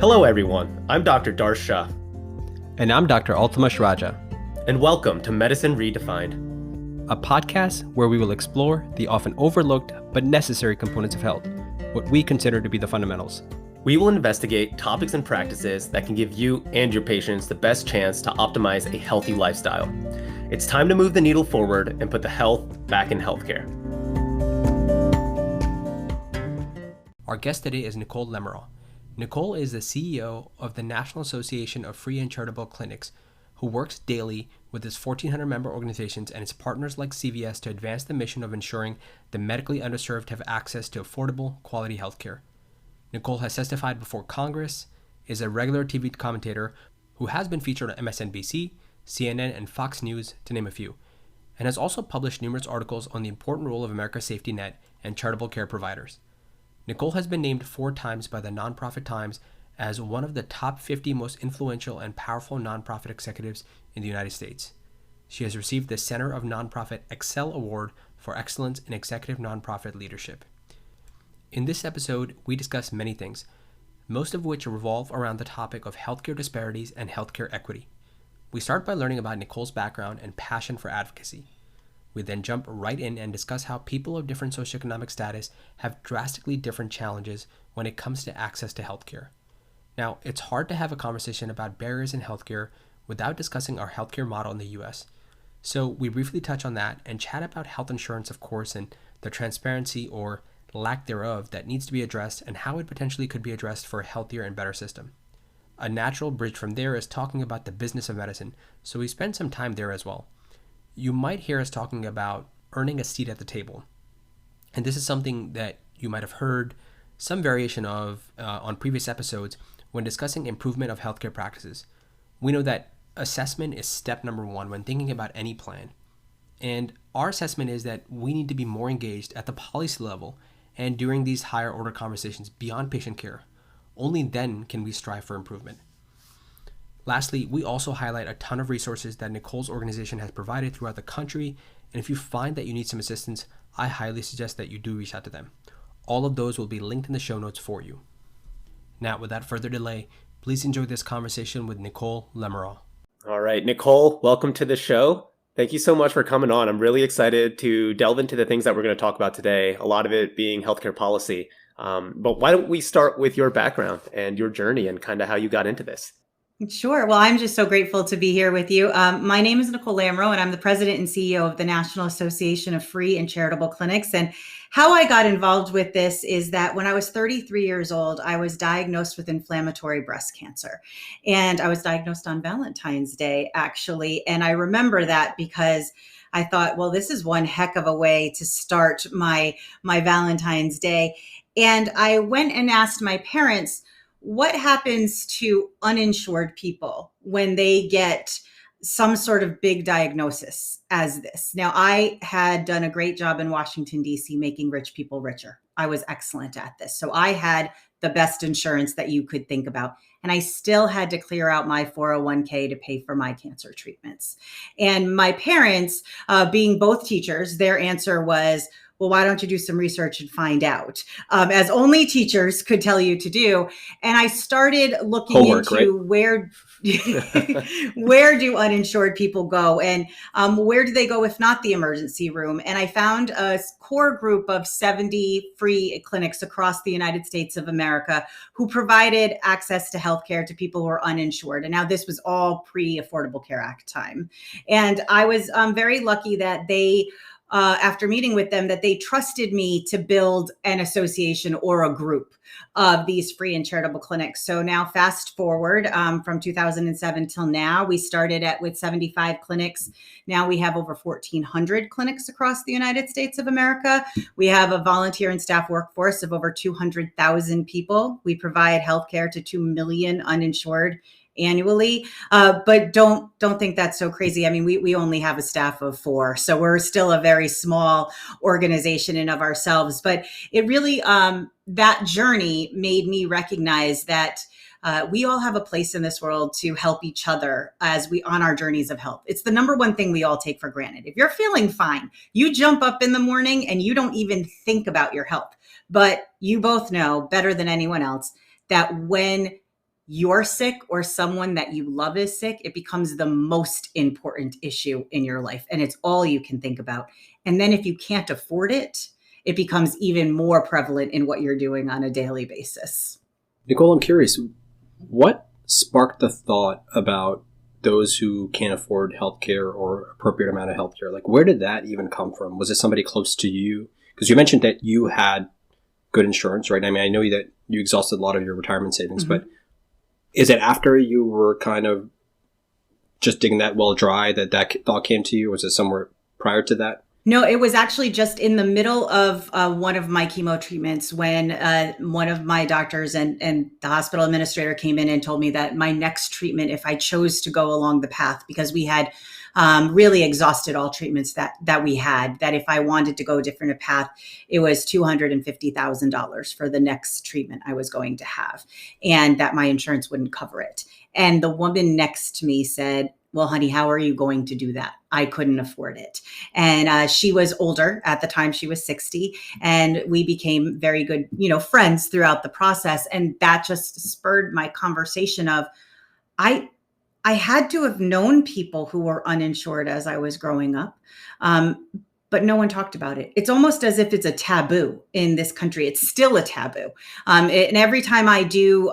Hello everyone, I'm Dr. Darsh Shah. And I'm Dr. Altamash Raja. And welcome to Medicine Redefined, a podcast where we will explore the often overlooked but necessary components of health, what we consider to be the fundamentals. We will investigate topics and practices that can give you and your patients the best chance to optimize a healthy lifestyle. It's time to move the needle forward and put the health back in healthcare. Our guest today is Nicole Lamoureux. Nicole is the CEO of the National Association of Free and Charitable Clinics, who works daily with its 1,400 member organizations and its partners like CVS to advance the mission of ensuring the medically underserved have access to affordable, quality healthcare. Nicole has testified before Congress, is a regular TV commentator who has been featured on MSNBC, CNN, and Fox News, to name a few, and has also published numerous articles on the important role of America's safety net and charitable care providers. Nicole has been named 4 times by the Nonprofit Times as one of the top 50 most influential and powerful nonprofit executives in the United States. She has received the Center of Nonprofit Excel Award for Excellence in Executive Nonprofit Leadership. In this episode, we discuss many things, most of which revolve around the topic of healthcare disparities and healthcare equity. We start by learning about Nicole's background and passion for advocacy. We then jump right in and discuss how people of different socioeconomic status have drastically different challenges when it comes to access to healthcare. Now, it's hard to have a conversation about barriers in healthcare without discussing our healthcare model in the US. So we briefly touch on that and chat about health insurance, of course, and the transparency or lack thereof that needs to be addressed and how it potentially could be addressed for a healthier and better system. A natural bridge from there is talking about the business of medicine, so we spend some time there as well. You might hear us talking about earning a seat at the table. And this is something that you might have heard some variation of on previous episodes when discussing improvement of healthcare practices. We know that assessment is step number 1 when thinking about any plan. And our assessment is that we need to be more engaged at the policy level and during these higher order conversations beyond patient care. Only then can we strive for improvement. Lastly, we also highlight a ton of resources that Nicole's organization has provided throughout the country, and if you find that you need some assistance, I highly suggest that you do reach out to them. All of those will be linked in the show notes for you. Now, without further delay, please enjoy this conversation with Nicole Lamoureux. All right, Nicole, welcome to the show. Thank you so much for coming on. I'm really excited to delve into the things that we're going to talk about today, a lot of it being healthcare policy. But why don't we start with your background and your journey and kind of how you got into this? Sure. Well, I'm just so grateful to be here with you. My name is Nicole Lamoureux, and I'm the president and CEO of the National Association of Free and Charitable Clinics. And how I got involved with this is that when I was 33 years old, I was diagnosed with inflammatory breast cancer. And I was diagnosed on Valentine's Day, actually. And I remember that because I thought, well, this is one heck of a way to start my Valentine's Day. And I went and asked my parents, what happens to uninsured people when they get some sort of big diagnosis as this? Now, I had done a great job in Washington, D.C., making rich people richer. I was excellent at this. So I had the best insurance that you could think about. And I still had to clear out my 401k to pay for my cancer treatments. And my parents, being both teachers, their answer was, well, why don't you do some research and find out, as only teachers could tell you to do. And I started looking into where do uninsured people go, and where do they go if not the emergency room? And I found a core group of 70 free clinics across the United States of America who provided access to healthcare to people who are uninsured. And now this was all pre-Affordable Care Act time. And I was very lucky that they after meeting with them, that they trusted me to build an association or a group of these free and charitable clinics. So now fast forward from 2007 till now, we started with 75 clinics. Now we have over 1,400 clinics across the United States of America. We have a volunteer and staff workforce of over 200,000 people. We provide healthcare to 2 million uninsured annually. But don't think that's so crazy. I mean, we only have a staff of 4, so we're still a very small organization in of ourselves. But it really, that journey made me recognize that we all have a place in this world to help each other as we on our journeys of health. It's the number one thing we all take for granted. If you're feeling fine, you jump up in the morning and you don't even think about your health. But you both know better than anyone else that when you're sick or someone that you love is sick, it becomes the most important issue in your life. And it's all you can think about. And then if you can't afford it, it becomes even more prevalent in what you're doing on a daily basis. Nicole, I'm curious, what sparked the thought about those who can't afford healthcare or appropriate amount of healthcare? Like, where did that even come from? Was it somebody close to you? Because you mentioned that you had good insurance, right? I mean, I know that you exhausted a lot of your retirement savings, but is it after you were kind of just digging that well dry that thought came to you? Was it somewhere prior to that? No, it was actually just in the middle of one of my chemo treatments when one of my doctors and the hospital administrator came in and told me that my next treatment, if I chose to go along the path, because we had really exhausted all treatments that we had, that if I wanted to go a different path, it was $250,000 for the next treatment I was going to have, and that my insurance wouldn't cover it. And the woman next to me said, well, honey, how are you going to do that? I couldn't afford it. And she was older at the time. She was 60. And we became very good, friends throughout the process. And that just spurred my conversation of, I had to have known people who were uninsured as I was growing up. But no one talked about it. It's almost as if it's a taboo in this country. It's still a taboo. And every time I do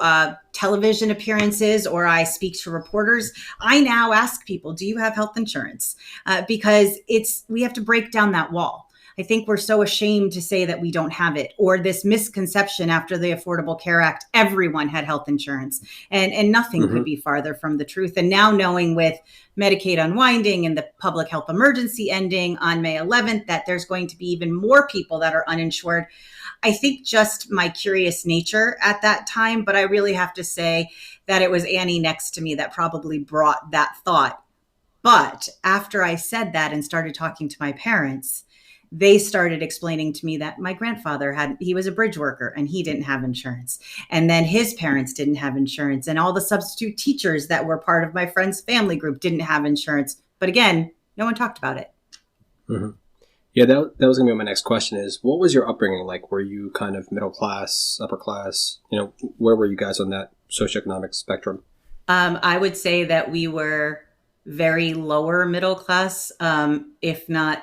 television appearances or I speak to reporters, I now ask people, do you have health insurance? Because we have to break down that wall. I think we're so ashamed to say that we don't have it, or this misconception after the Affordable Care Act, everyone had health insurance, and nothing could be farther from the truth. And now knowing with Medicaid unwinding and the public health emergency ending on May 11th, that there's going to be even more people that are uninsured. I think just my curious nature at that time, but I really have to say that it was Annie next to me that probably brought that thought. But after I said that and started talking to my parents, they started explaining to me that my grandfather he was a bridge worker and he didn't have insurance. And then his parents didn't have insurance. And all the substitute teachers that were part of my friend's family group didn't have insurance. But again, no one talked about it. Mm-hmm. Yeah, that was going to be my next question is, what was your upbringing like? Were you kind of middle class, upper class? Where were you guys on that socioeconomic spectrum? I would say that we were very lower middle class, if not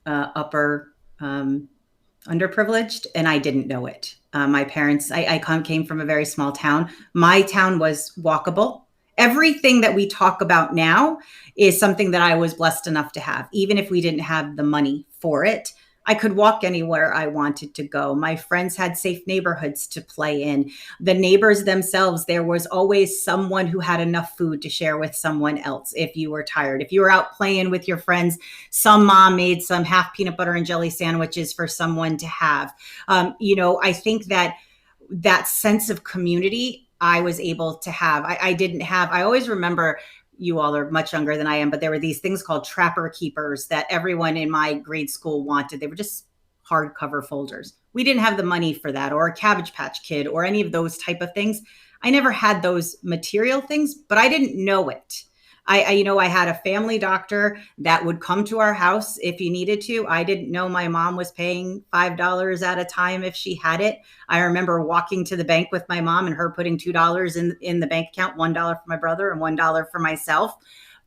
upper underprivileged, and I didn't know it. My parents, I came from a very small town. My town was walkable. Everything that we talk about now is something that I was blessed enough to have. Even if we didn't have the money for it, I could walk anywhere I wanted to go. My friends had safe neighborhoods to play in. The neighbors themselves, there was always someone who had enough food to share with someone else if you were tired. If you were out playing with your friends, some mom made some half peanut butter and jelly sandwiches for someone to have. I think that sense of community I was able to have. I didn't have, I always remember, you all are much younger than I am, but there were these things called Trapper Keepers that everyone in my grade school wanted. They were just hardcover folders. We didn't have the money for that, or a Cabbage Patch Kid, or any of those type of things. I never had those material things, but I didn't know it. I had a family doctor that would come to our house if he needed to. I didn't know my mom was paying $5 at a time if she had it. I remember walking to the bank with my mom and her putting $2 in the bank account, $1 for my brother and $1 for myself.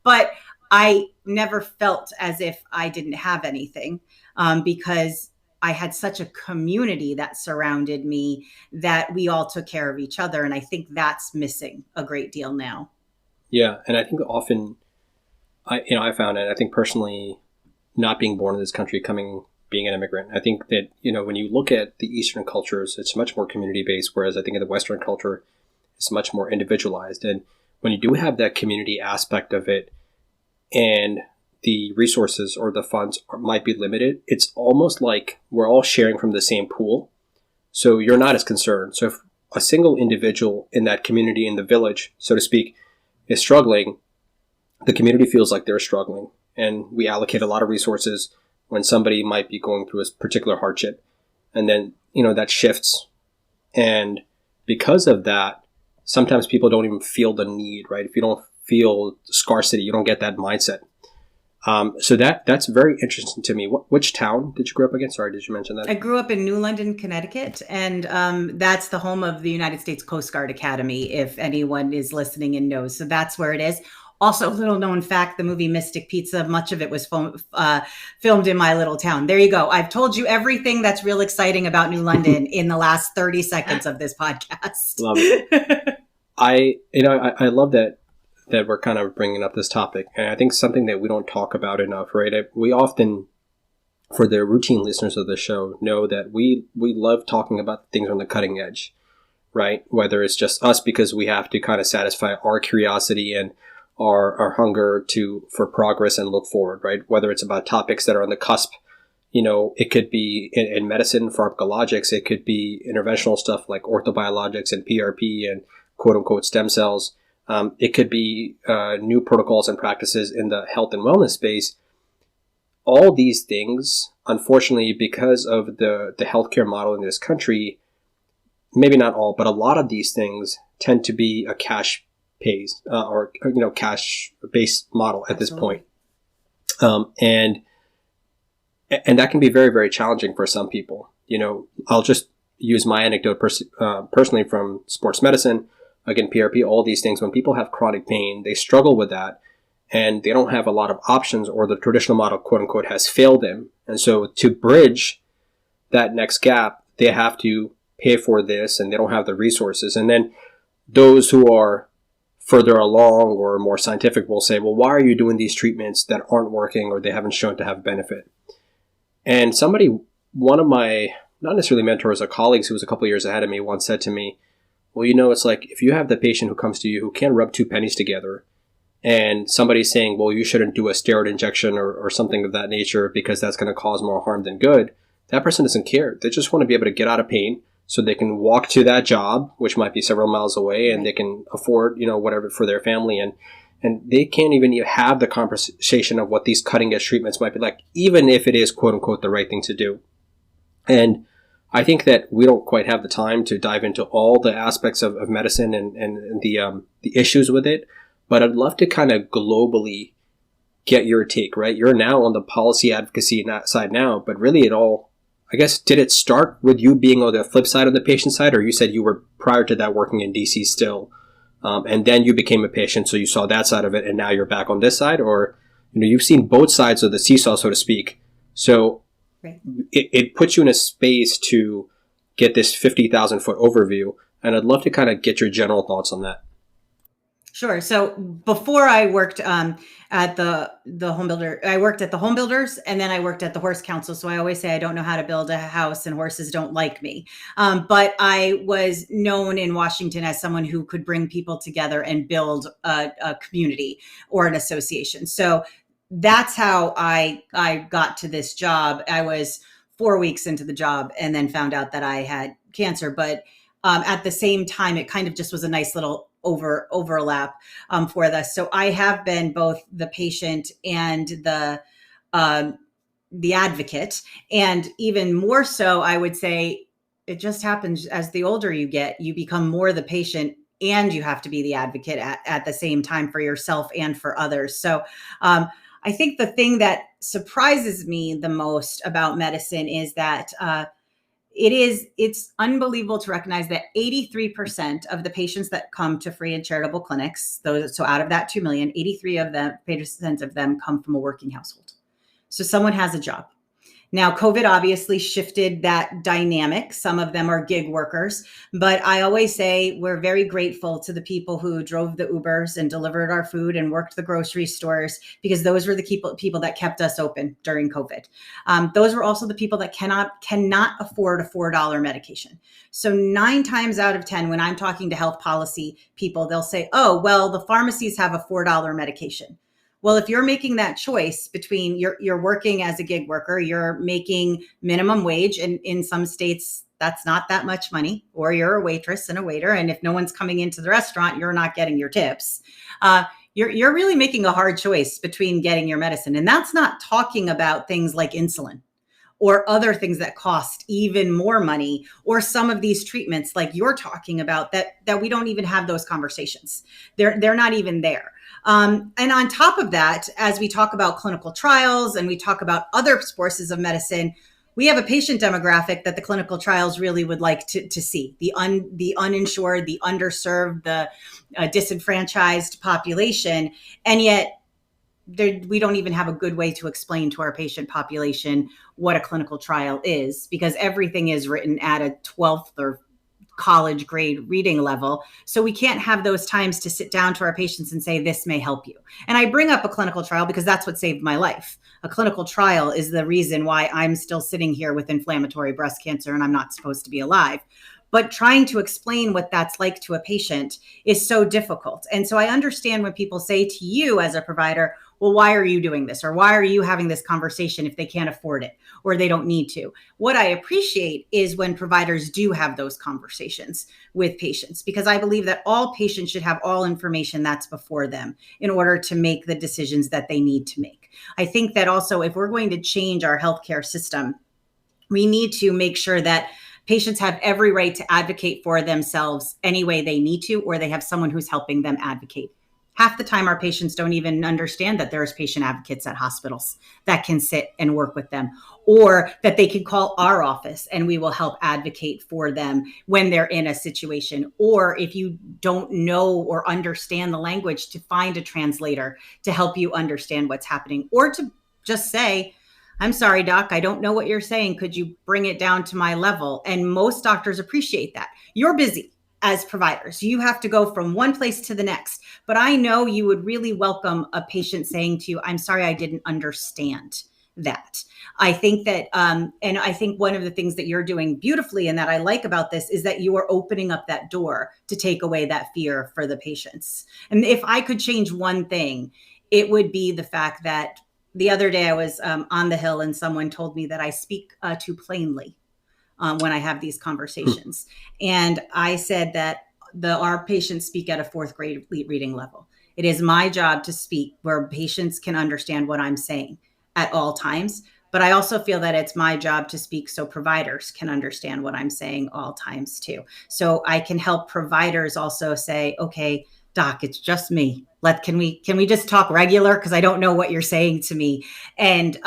But I never felt as if I didn't have anything because I had such a community that surrounded me that we all took care of each other. And I think that's missing a great deal now. Yeah, and I think often, I found it. I think personally, not being born in this country, being an immigrant, I think that when you look at the Eastern cultures, it's much more community based, whereas I think in the Western culture, it's much more individualized. And when you do have that community aspect of it, and the resources or the funds might be limited, it's almost like we're all sharing from the same pool, so you're not as concerned. So if a single individual in that community, in the village, so to speak, is struggling, the community feels like they're struggling. And we allocate a lot of resources when somebody might be going through a particular hardship. And then, that shifts. And because of that, sometimes people don't even feel the need, right? If you don't feel scarcity, you don't get that mindset. So that's very interesting to me. Which town did you grow up again? Sorry, did you mention that? I grew up in New London, Connecticut, and that's the home of the United States Coast Guard Academy, if anyone is listening and knows. So that's where it is. Also, little known fact, the movie Mystic Pizza, much of it was filmed in my little town. There you go. I've told you everything that's real exciting about New London in the last 30 seconds of this podcast. Love it. I love that we're kind of bringing up this topic. And I think something that we don't talk about enough, right? We often, for the routine listeners of the show, know that we love talking about things on the cutting edge, right? Whether it's just us because we have to kind of satisfy our curiosity and our hunger for progress and look forward, right? Whether it's about topics that are on the cusp, it could be in medicine, pharmacologics, it could be interventional stuff like orthobiologics and PRP and quote unquote stem cells. It could be new protocols and practices in the health and wellness space. All these things, unfortunately, because of the healthcare model in this country, maybe not all, but a lot of these things tend to be a cash pays or cash based model at this point. And that can be very, very challenging for some people. I'll just use my anecdote personally from sports medicine. Again, PRP, all these things, when people have chronic pain, they struggle with that and they don't have a lot of options, or the traditional model, quote unquote, has failed them. And so to bridge that next gap, they have to pay for this and they don't have the resources. And then those who are further along or more scientific will say, well, why are you doing these treatments that aren't working or they haven't shown to have benefit? And one of my, not necessarily mentors or colleagues who was a couple of years ahead of me, once said to me, well, it's like if you have the patient who comes to you who can't rub two pennies together and somebody's saying, well, you shouldn't do a steroid injection or something of that nature because that's going to cause more harm than good, that person doesn't care. They just want to be able to get out of pain so they can walk to that job, which might be several miles away, and they can afford, whatever for their family. And they can't even have the conversation of what these cutting edge treatments might be like, even if it is, quote unquote, the right thing to do. And I think that we don't quite have the time to dive into all the aspects of medicine and the issues with it, but I'd love to kind of globally get your take, right? You're now on the policy advocacy side now, but really I guess, did it start with you being on the flip side of the patient side, or you said you were prior to that working in DC still, and then you became a patient, so you saw that side of it, and now you're back on this side, or you've seen both sides of the seesaw, so to speak. So right. It puts you in a space to get this 50,000 foot overview. And I'd love to kind of get your general thoughts on that. Sure. So before I worked at the home builder, I worked at the home builders, and then I worked at the horse council. So I always say I don't know how to build a house and horses don't like me. But I was known in Washington as someone who could bring people together and build a community or an association. So that's how I got to this job. I was 4 weeks into the job and then found out that I had cancer. But at the same time, it kind of just was a nice little overlap for this. So I have been both the patient and the advocate. And even more so, I would say it just happens as the older you get, you become more the patient and you have to be the advocate at the same time for yourself and for others. So I think the thing that surprises me the most about medicine is that it's unbelievable to recognize that 83% of the patients that come to free and charitable clinics, so out of that 2 million, 83% of them come from a working household. So someone has a job. Now, COVID obviously shifted that dynamic. Some of them are gig workers, but I always say we're very grateful to the people who drove the Ubers and delivered our food and worked the grocery stores, because those were the people that kept us open during COVID. Those were also the people that cannot afford a $4 medication. So 9 times out of 10, when I'm talking to health policy people, they'll say, oh, well, the pharmacies have a $4 medication. Well, if you're making that choice between you're working as a gig worker, you're making minimum wage, and in some states that's not that much money, or you're a waitress and a waiter, and if no one's coming into the restaurant, you're not getting your tips. You're really making a hard choice between getting your medicine, and that's not talking about things like insulin or other things that cost even more money, or some of these treatments like you're talking about that we don't even have those conversations. They're not even there. And on top of that, as we talk about clinical trials and we talk about other sources of medicine, we have a patient demographic that the clinical trials really would like to see: the uninsured, the underserved, the disenfranchised population. And yet we don't even have a good way to explain to our patient population what a clinical trial is, because everything is written at a 12th or college grade reading level. So we can't have those times to sit down to our patients and say, this may help you. And I bring up a clinical trial because that's what saved my life. A clinical trial is the reason why I'm still sitting here with inflammatory breast cancer and I'm not supposed to be alive. But trying to explain what that's like to a patient is so difficult. And so I understand when people say to you as a provider, well, why are you doing this? Or why are you having this conversation if they can't afford it or they don't need to? What I appreciate is when providers do have those conversations with patients, because I believe that all patients should have all information that's before them in order to make the decisions that they need to make. I think that also, if we're going to change our healthcare system, we need to make sure that patients have every right to advocate for themselves any way they need to, or they have someone who's helping them advocate. Half the time, our patients don't even understand that there's patient advocates at hospitals that can sit and work with them, or that they can call our office and we will help advocate for them when they're in a situation. Or if you don't know or understand the language, to find a translator to help you understand what's happening, or to just say, I'm sorry, doc, I don't know what you're saying. Could you bring it down to my level? And most doctors appreciate that. You're busy as providers. You have to go from one place to the next. But I know you would really welcome a patient saying to you, I'm sorry, I didn't understand that. I think that, and I think one of the things that you're doing beautifully and that I like about this is that you are opening up that door to take away that fear for the patients. And if I could change one thing, it would be the fact that the other day I was on the Hill and someone told me that I speak too plainly when I have these conversations. And I said that our patients speak at a fourth grade reading level. It is my job to speak where patients can understand what I'm saying at all times. But I also feel that it's my job to speak so providers can understand what I'm saying all times too. So I can help providers also say, okay, doc, it's just me. Can we just talk regular? Because I don't know what you're saying to me. And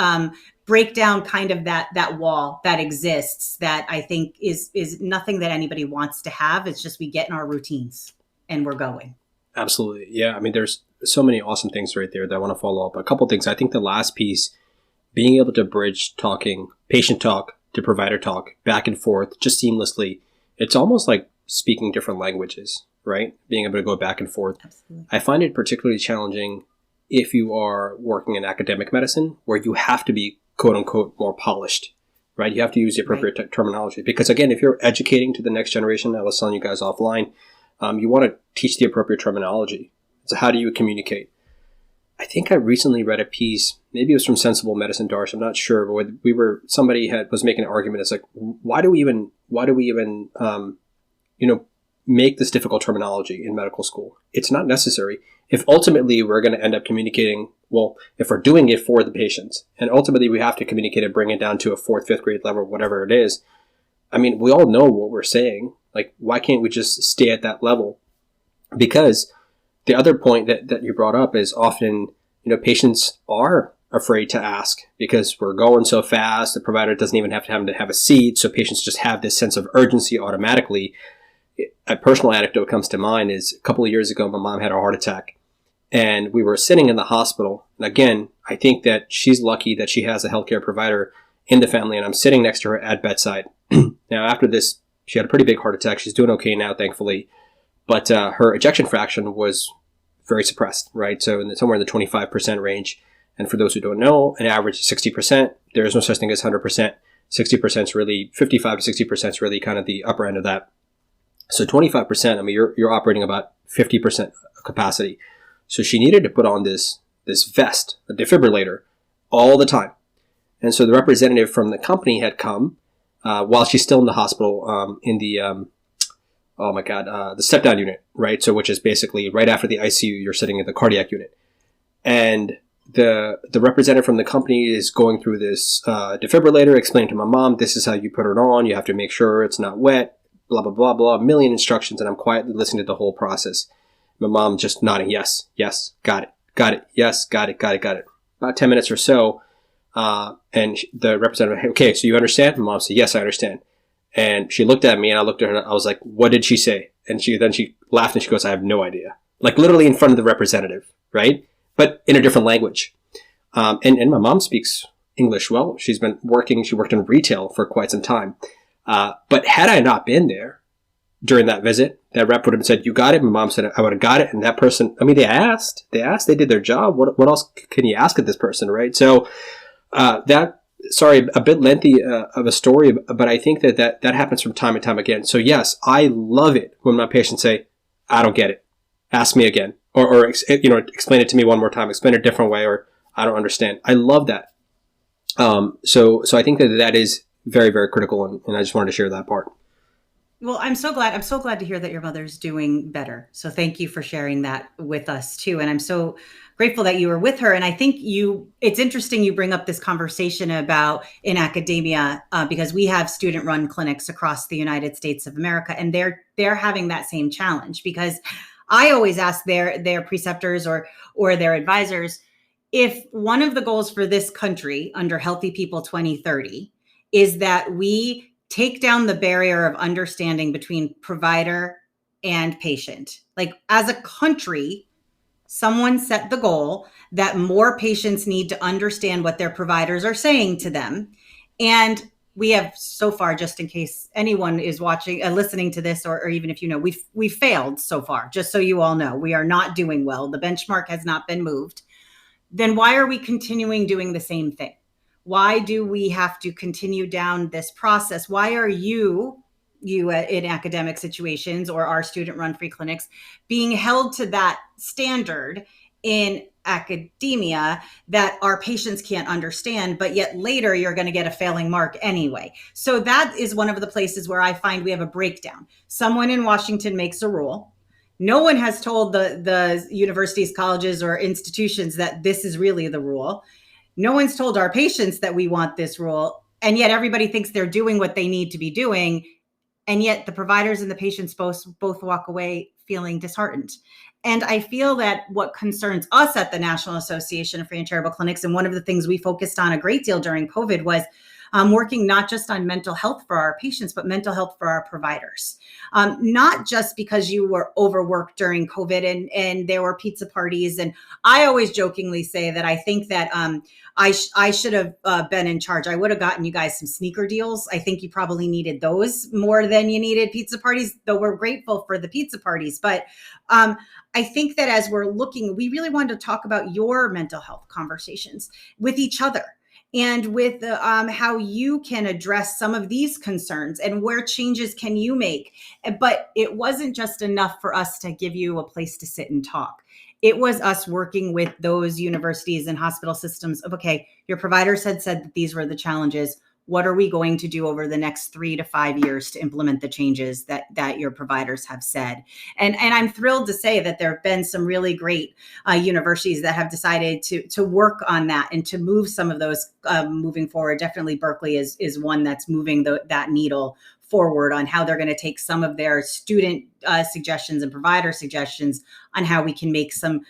break down kind of that wall that exists, that I think is nothing that anybody wants to have. It's just we get in our routines and we're going. Absolutely. Yeah. I mean, there's so many awesome things right there that I want to follow up. A couple of things. I think the last piece, being able to bridge talking, patient talk to provider talk back and forth just seamlessly. It's almost like speaking different languages, right? Being able to go back and forth. Absolutely. I find it particularly challenging if you are working in academic medicine, where you have to be quote unquote more polished, right? You have to use the appropriate terminology, because again, if you're educating to the next generation, I was telling you guys offline, you want to teach the appropriate terminology. So how do you communicate? I think I recently read a piece, maybe it was from Sensible Medicine Darsh, I'm not sure, but somebody was making an argument. It's like, why do we even make this difficult terminology in medical school? It's not necessary. If ultimately we're going to end up communicating, well, if we're doing it for the patients, and ultimately we have to communicate and bring it down to a 4th, 5th grade level, whatever it is. I mean, we all know what we're saying. Like, why can't we just stay at that level? Because the other point that you brought up is often, patients are afraid to ask because we're going so fast. The provider doesn't even have to have a seat. So patients just have this sense of urgency automatically. A personal anecdote comes to mind is a couple of years ago, my mom had a heart attack and we were sitting in the hospital. And again, I think that she's lucky that she has a healthcare provider in the family, and I'm sitting next to her at bedside. Now, after this, she had a pretty big heart attack. She's doing okay now, thankfully. But her ejection fraction was very suppressed, right? So somewhere in the 25% range. And for those who don't know, an average is 60%. There is no such thing as 100%. 60% is really, 55 to 60% is really kind of the upper end of that. So 25%, I mean, you're operating about 50% capacity. So she needed to put on this vest, a defibrillator, all the time. And so the representative from the company had come while she's still in the hospital in the, the step-down unit, right? So which is basically right after the ICU, you're sitting in the cardiac unit. And the representative from the company is going through this defibrillator, explaining to my mom, this is how you put it on. You have to make sure it's not wet, blah, blah, blah, blah, a million instructions. And I'm quietly listening to the whole process. My mom just nodding, yes, got it, yes, got it. About 10 minutes or so, and the representative, hey, okay, so you understand? My mom said, yes, I understand. And she looked at me, and I looked at her, and I was like, what did she say? And she laughed, and she goes, I have no idea. Like literally in front of the representative, right? But in a different language. And my mom speaks English well. She worked in retail for quite some time. But had I not been there during that visit, that rep would have said, you got it. My mom said, I would have got it. And that person, I mean, they did their job. What else can you ask of this person, right? So sorry, a bit lengthy of a story, but I think that happens from time and time again. So yes, I love it when my patients say, I don't get it. Ask me again. Or explain it to me one more time. Explain it a different way, or I don't understand. I love that. So I think that is very, very critical, and I just wanted to share that part. Well, I'm so glad to hear that your mother's doing better. So thank you for sharing that with us too. And I'm so grateful that you were with her. And I think it's interesting you bring up this conversation about in academia, because we have student-run clinics across the United States of America, and they're having that same challenge, because I always ask their preceptors or their advisors, if one of the goals for this country under Healthy People 2030 is that we take down the barrier of understanding between provider and patient. Like as a country, someone set the goal that more patients need to understand what their providers are saying to them. And we have so far, just in case anyone is watching, listening to this, or even if we've failed so far, just so you all know, we are not doing well. The benchmark has not been moved. Then why are we continuing doing the same thing? Why do we have to continue down this process? Why are you in academic situations or our student-run free clinics being held to that standard in academia that our patients can't understand, but yet later you're going to get a failing mark anyway? So that is one of the places where I find we have a breakdown. Someone in Washington makes a rule. No one has told the universities, colleges, or institutions that this is really the rule. No one's told our patients that we want this rule. And yet everybody thinks they're doing what they need to be doing. And yet the providers and the patients both walk away feeling disheartened. And I feel that what concerns us at the National Association of Free and Charitable Clinics, and one of the things we focused on a great deal during COVID, was working not just on mental health for our patients, but mental health for our providers. Not just because you were overworked during COVID and there were pizza parties. And I always jokingly say that I think that I should have been in charge. I would have gotten you guys some sneaker deals. I think you probably needed those more than you needed pizza parties, though we're grateful for the pizza parties. But I think that as we're looking, we really wanted to talk about your mental health conversations with each other, and with how you can address some of these concerns and where changes can you make. But it wasn't just enough for us to give you a place to sit and talk. It was us working with those universities and hospital systems of, okay, your providers had said that these were the challenges. What are we going to do over the next 3 to 5 years to implement the changes that your providers have said? And I'm thrilled to say that there have been some really great universities that have decided to work on that and to move some of those moving forward. Definitely Berkeley is one that's moving that needle forward on how they're going to take some of their student suggestions and provider suggestions on how we can make some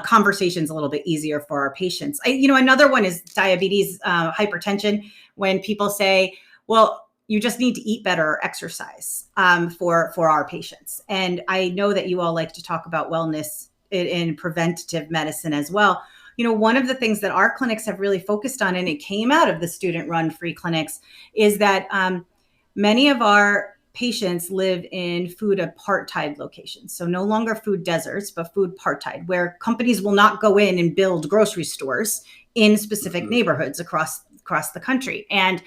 conversations a little bit easier for our patients. Another one is diabetes, hypertension. When people say, well, you just need to eat better or exercise for our patients. And I know that you all like to talk about wellness in preventative medicine as well. One of the things that our clinics have really focused on, and it came out of the student-run free clinics, is that many of our patients live in food apartheid locations. So no longer food deserts, but food apartheid, where companies will not go in and build grocery stores in specific neighborhoods across the country. And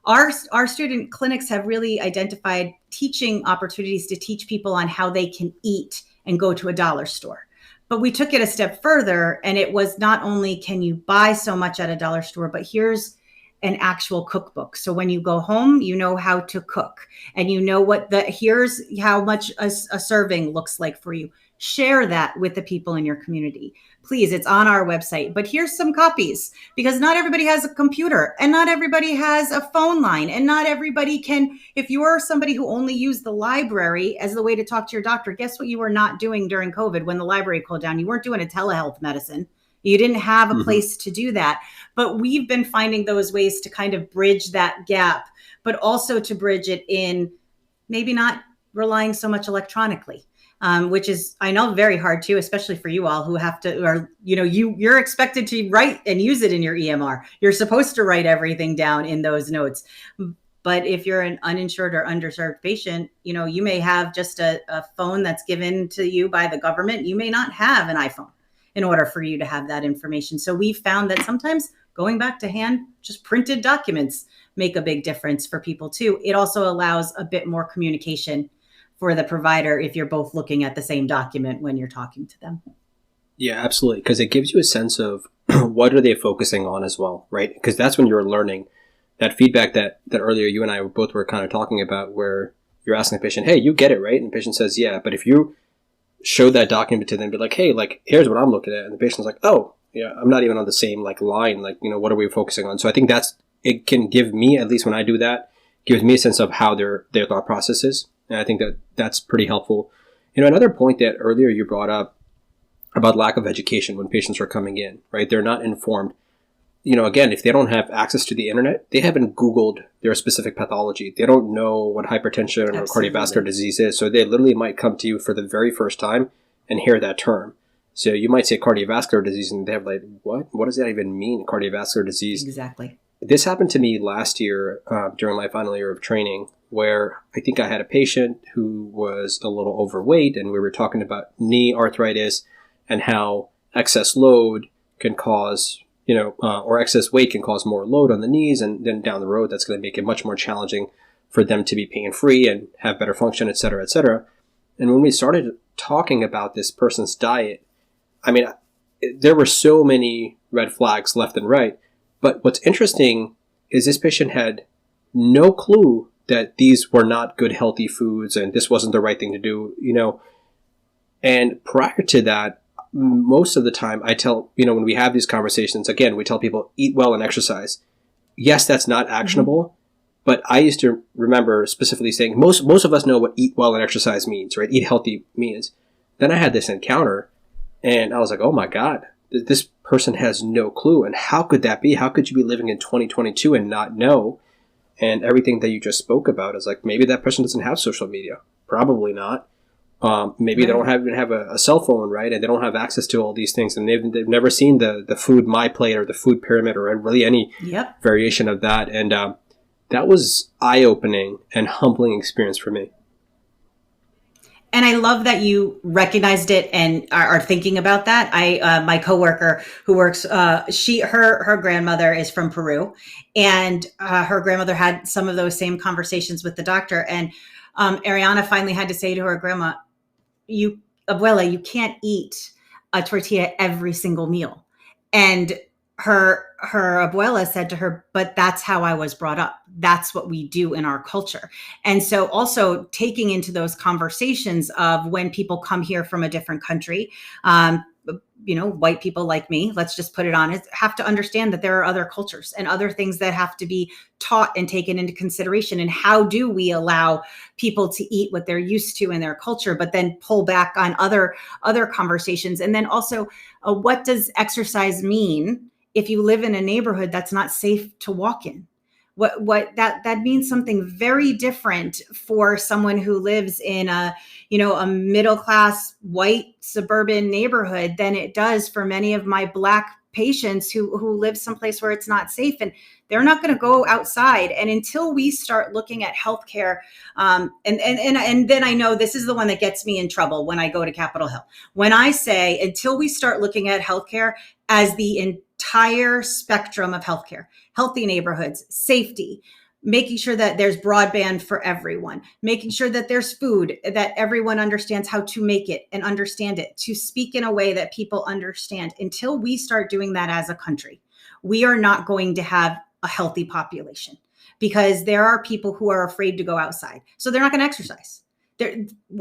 our student clinics have really identified teaching opportunities to teach people on how they can eat and go to a dollar store. But we took it a step further, and it was not only can you buy so much at a dollar store, but here's an actual cookbook. So when you go home, you know how to cook, and you know here's how much a serving looks like for you. Share that with the people in your community. Please, it's on our website, but here's some copies, because not everybody has a computer, and not everybody has a phone line, and not everybody can. If you are somebody who only used the library as the way to talk to your doctor, guess what you were not doing during COVID when the library closed down? You weren't doing a telehealth medicine. You didn't have a place to do that. But we've been finding those ways to kind of bridge that gap, but also to bridge it in maybe not relying so much electronically. Which is, I know, very hard too, especially for you all who have to, or, you're expected to write and use it in your EMR. You're supposed to write everything down in those notes. But if you're an uninsured or underserved patient, you may have just a phone that's given to you by the government. You may not have an iPhone in order for you to have that information. So we found that sometimes going back to hand, just printed documents make a big difference for people too. It also allows a bit more communication for the provider if you're both looking at the same document when you're talking to them. Yeah, absolutely. Because it gives you a sense of what are they focusing on as well, right? Because that's when you're learning that feedback that earlier you and I both were kind of talking about, where you're asking the patient, hey, you get it, right? And the patient says, yeah. But if you show that document to them, be like, hey, here's what I'm looking at. And the patient's like, oh, yeah, I'm not even on the same line. What are we focusing on? So I think it can give me, at least when I do that, gives me a sense of how their thought process is. And I think that's pretty helpful. Another point that earlier you brought up about lack of education when patients are coming in, right? They're not informed. Again, if they don't have access to the internet, they haven't Googled their specific pathology. They don't know what hypertension or cardiovascular disease is. So they literally might come to you for the very first time and hear that term. So you might say cardiovascular disease and they have what? What does that even mean, cardiovascular disease? Exactly. This happened to me last year during my final year of training, where I think I had a patient who was a little overweight, and we were talking about knee arthritis and how excess load can cause, or excess weight can cause more load on the knees. And then down the road, that's going to make it much more challenging for them to be pain-free and have better function, et cetera, et cetera. And when we started talking about this person's diet, there were so many red flags left and right. But what's interesting is this patient had no clue that these were not good, healthy foods and this wasn't the right thing to do, And prior to that, most of the time I tell, when we have these conversations, again, we tell people eat well and exercise. Yes, that's not actionable, but I used to remember specifically saying most of us know what eat well and exercise means, right? Eat healthy means. Then I had this encounter and I was like, oh my God, this person has no clue. And how could that be? How could you be living in 2022 and not know? And everything that you just spoke about is maybe that person doesn't have social media. Probably not. Maybe they don't even have a cell phone, right? And they don't have access to all these things. And they've never seen the food my plate or the food pyramid or really any variation of that. And that was eye-opening and humbling experience for me. And I love that you recognized it and are thinking about that. My coworker who works, her grandmother is from Peru, and her grandmother had some of those same conversations with the doctor. And Ariana finally had to say to her grandma, Abuela, you can't eat a tortilla every single meal. And her abuela said to her, but that's how I was brought up. That's what we do in our culture. And so also taking into those conversations of when people come here from a different country, white people like me, let's just put it on, have to understand that there are other cultures and other things that have to be taught and taken into consideration. And how do we allow people to eat what they're used to in their culture, but then pull back on other conversations? And then also, what does exercise mean if you live in a neighborhood that's not safe to walk in? What that means something very different for someone who lives in a middle class white suburban neighborhood than it does for many of my Black patients who live someplace where it's not safe, and they're not going to go outside. And until we start looking at healthcare, and then I know this is the one that gets me in trouble when I go to Capitol Hill. When I say until we start looking at healthcare as the entire spectrum of healthcare, healthy neighborhoods, safety, making sure that there's broadband for everyone, making sure that there's food, that everyone understands how to make it and understand it, to speak in a way that people understand. Until we start doing that as a country, we are not going to have a healthy population, because there are people who are afraid to go outside. So they're not going to exercise.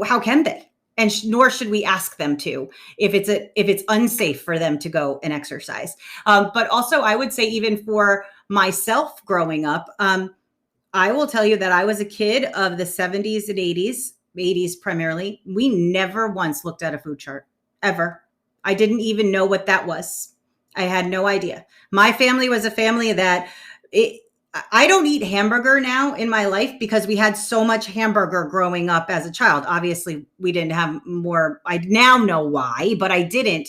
How can they? And nor should we ask them to if it's unsafe for them to go and exercise. But also, I would say, even for myself growing up, I will tell you that I was a kid of the 70s and 80s primarily. We never once looked at a food chart, ever. I didn't even know what that was. I had no idea. My family was a family that I don't eat hamburger now in my life because we had so much hamburger growing up as a child. Obviously, we didn't have more. I now know why, but I didn't.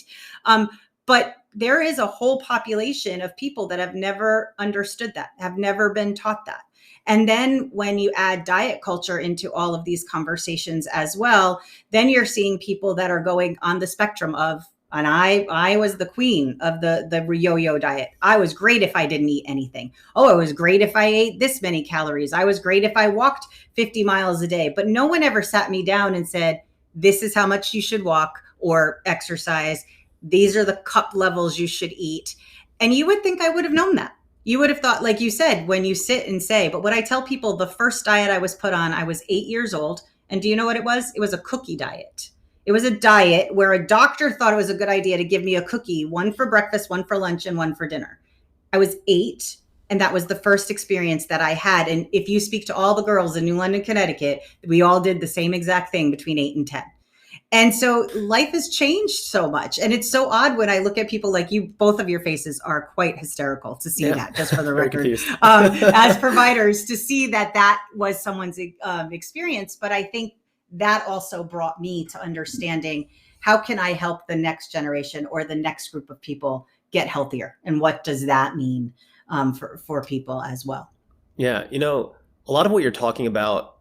But there is a whole population of people that have never understood that, have never been taught that. And then when you add diet culture into all of these conversations as well, then you're seeing people that are going on the spectrum of, and I was the queen of the yo-yo diet. I was great if I didn't eat anything. Oh, it was great if I ate this many calories. I was great if I walked 50 miles a day. But no one ever sat me down and said, this is how much you should walk or exercise. These are the cup levels you should eat. And you would think I would have known that. You would have thought, like you said, when you sit and say, but what I tell people, the first diet I was put on, I was 8 years old. And do you know what it was? It was a cookie diet. It was a diet where a doctor thought it was a good idea to give me a cookie, one for breakfast, one for lunch, and one for dinner. I was 8, and that was the first experience that I had. And if you speak to all the girls in New London, Connecticut, we all did the same exact thing between 8 and 10. And so life has changed so much. And it's so odd when I look at people like you, both of your faces are quite hysterical to see that, just for the record, as providers, to see that was someone's experience. But I think that also brought me to understanding, how can I help the next generation or the next group of people get healthier? And what does that mean for people as well? Yeah. A lot of what you're talking about,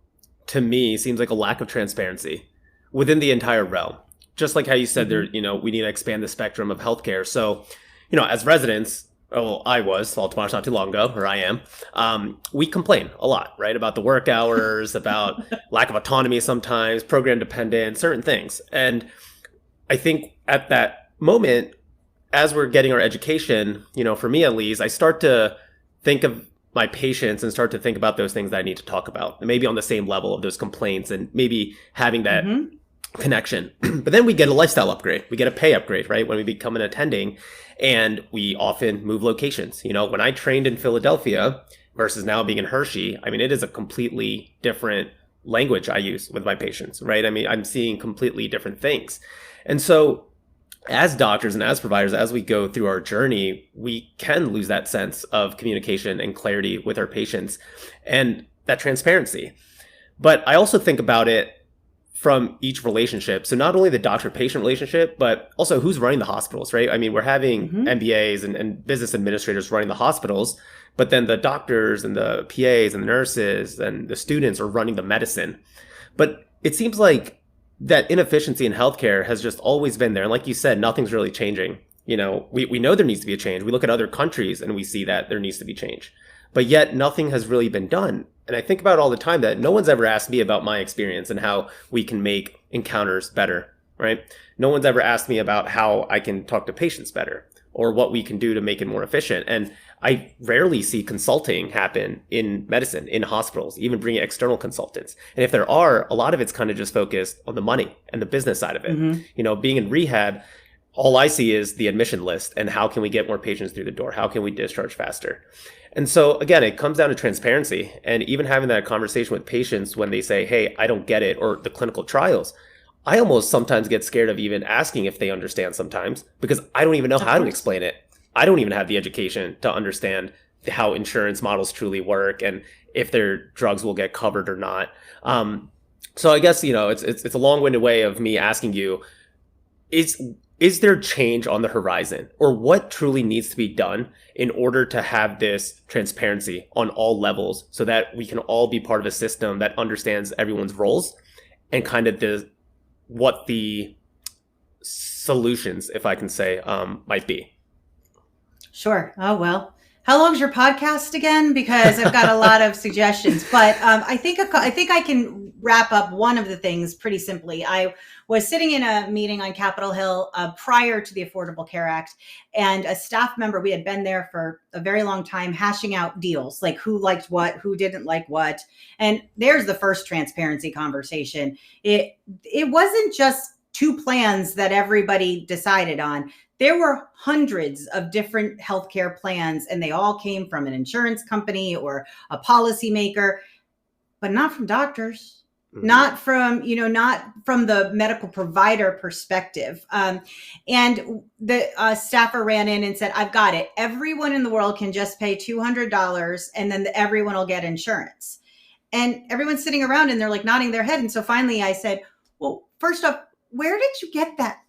to me, seems like a lack of transparency within the entire realm. Just like how you said, we need to expand the spectrum of healthcare. So, as residents, I was, Baltimore's not too long ago, or I am, we complain a lot, right? About the work hours, about lack of autonomy sometimes, program dependence, certain things. And I think at that moment, as we're getting our education, for me at least, I start to think of my patients and start to think about those things that I need to talk about, and maybe on the same level of those complaints, and maybe having that connection. But then we get a lifestyle upgrade. We get a pay upgrade, right? When we become an attending, and we often move locations. When I trained in Philadelphia versus now being in Hershey, it is a completely different language I use with my patients, right? I'm seeing completely different things. And so as doctors and as providers, as we go through our journey, we can lose that sense of communication and clarity with our patients and that transparency. But I also think about it from each relationship. So not only the doctor-patient relationship, but also who's running the hospitals, right? We're having MBAs and business administrators running the hospitals, but then the doctors and the PAs and the nurses and the students are running the medicine. But it seems like that inefficiency in healthcare has just always been there. And like you said, nothing's really changing. We know there needs to be a change. We look at other countries and we see that there needs to be change, but yet nothing has really been done. And I think about it all the time that no one's ever asked me about my experience and how we can make encounters better, right? No one's ever asked me about how I can talk to patients better or what we can do to make it more efficient. And I rarely see consulting happen in medicine, in hospitals, even bringing external consultants. And if there are, a lot of it's kind of just focused on the money and the business side of it. Being in rehab, all I see is the admission list and how can we get more patients through the door? How can we discharge faster? And so again, it comes down to transparency, and even having that conversation with patients when they say, hey, I don't get it, or the clinical trials. I almost sometimes get scared of even asking if they understand sometimes, because I don't even know how to explain it. I don't even have the education to understand how insurance models truly work and if their drugs will get covered or not. So I guess, it's a long-winded way of me asking you, is there change on the horizon, or what truly needs to be done in order to have this transparency on all levels so that we can all be part of a system that understands everyone's roles and kind of what the solutions, if I can say, might be? Sure. Oh, well, How long's your podcast again? Because I've got a lot of suggestions, but I think I can wrap up one of the things pretty simply. I was sitting in a meeting on Capitol Hill prior to the Affordable Care Act, and a staff member, we had been there for a very long time, hashing out deals, like who liked what, who didn't like what. And there's the first transparency conversation. It wasn't just two plans that everybody decided on. There were hundreds of different healthcare plans, and they all came from an insurance company or a policymaker, but not from doctors, not from the medical provider perspective. And the staffer ran in and said, I've got it. Everyone in the world can just pay $200 and then everyone will get insurance. And everyone's sitting around and they're like nodding their head. And so finally I said, well, first off, where did you get that?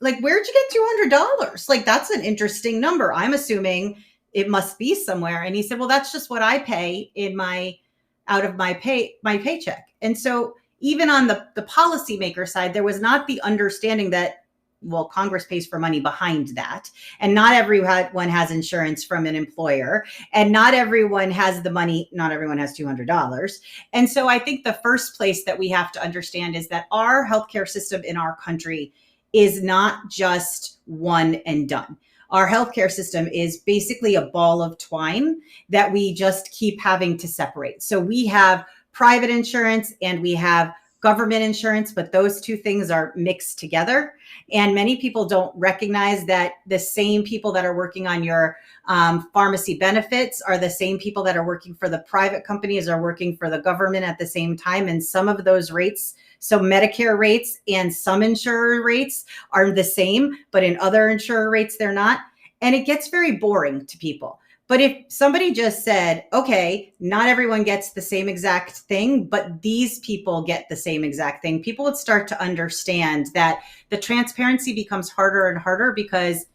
Like, where'd you get $200? Like, that's an interesting number. I'm assuming it must be somewhere. And he said, well, that's just what I pay out of my paycheck. And so even on the policymaker side, there was not the understanding that, well, Congress pays for money behind that. And not everyone has insurance from an employer. And not everyone has the money. Not everyone has $200. And so I think the first place that we have to understand is that our healthcare system in our country is not just one and done. Our healthcare system is basically a ball of twine that we just keep having to separate. So we have private insurance and we have government insurance, but those two things are mixed together. And many people don't recognize that the same people that are working on your pharmacy benefits are the same people that are working for the private companies, are working for the government at the same time. And some of those rates, so Medicare rates and some insurer rates are the same, but in other insurer rates, they're not. And it gets very boring to people. But if somebody just said, okay, not everyone gets the same exact thing, but these people get the same exact thing, people would start to understand that the transparency becomes harder and harder because,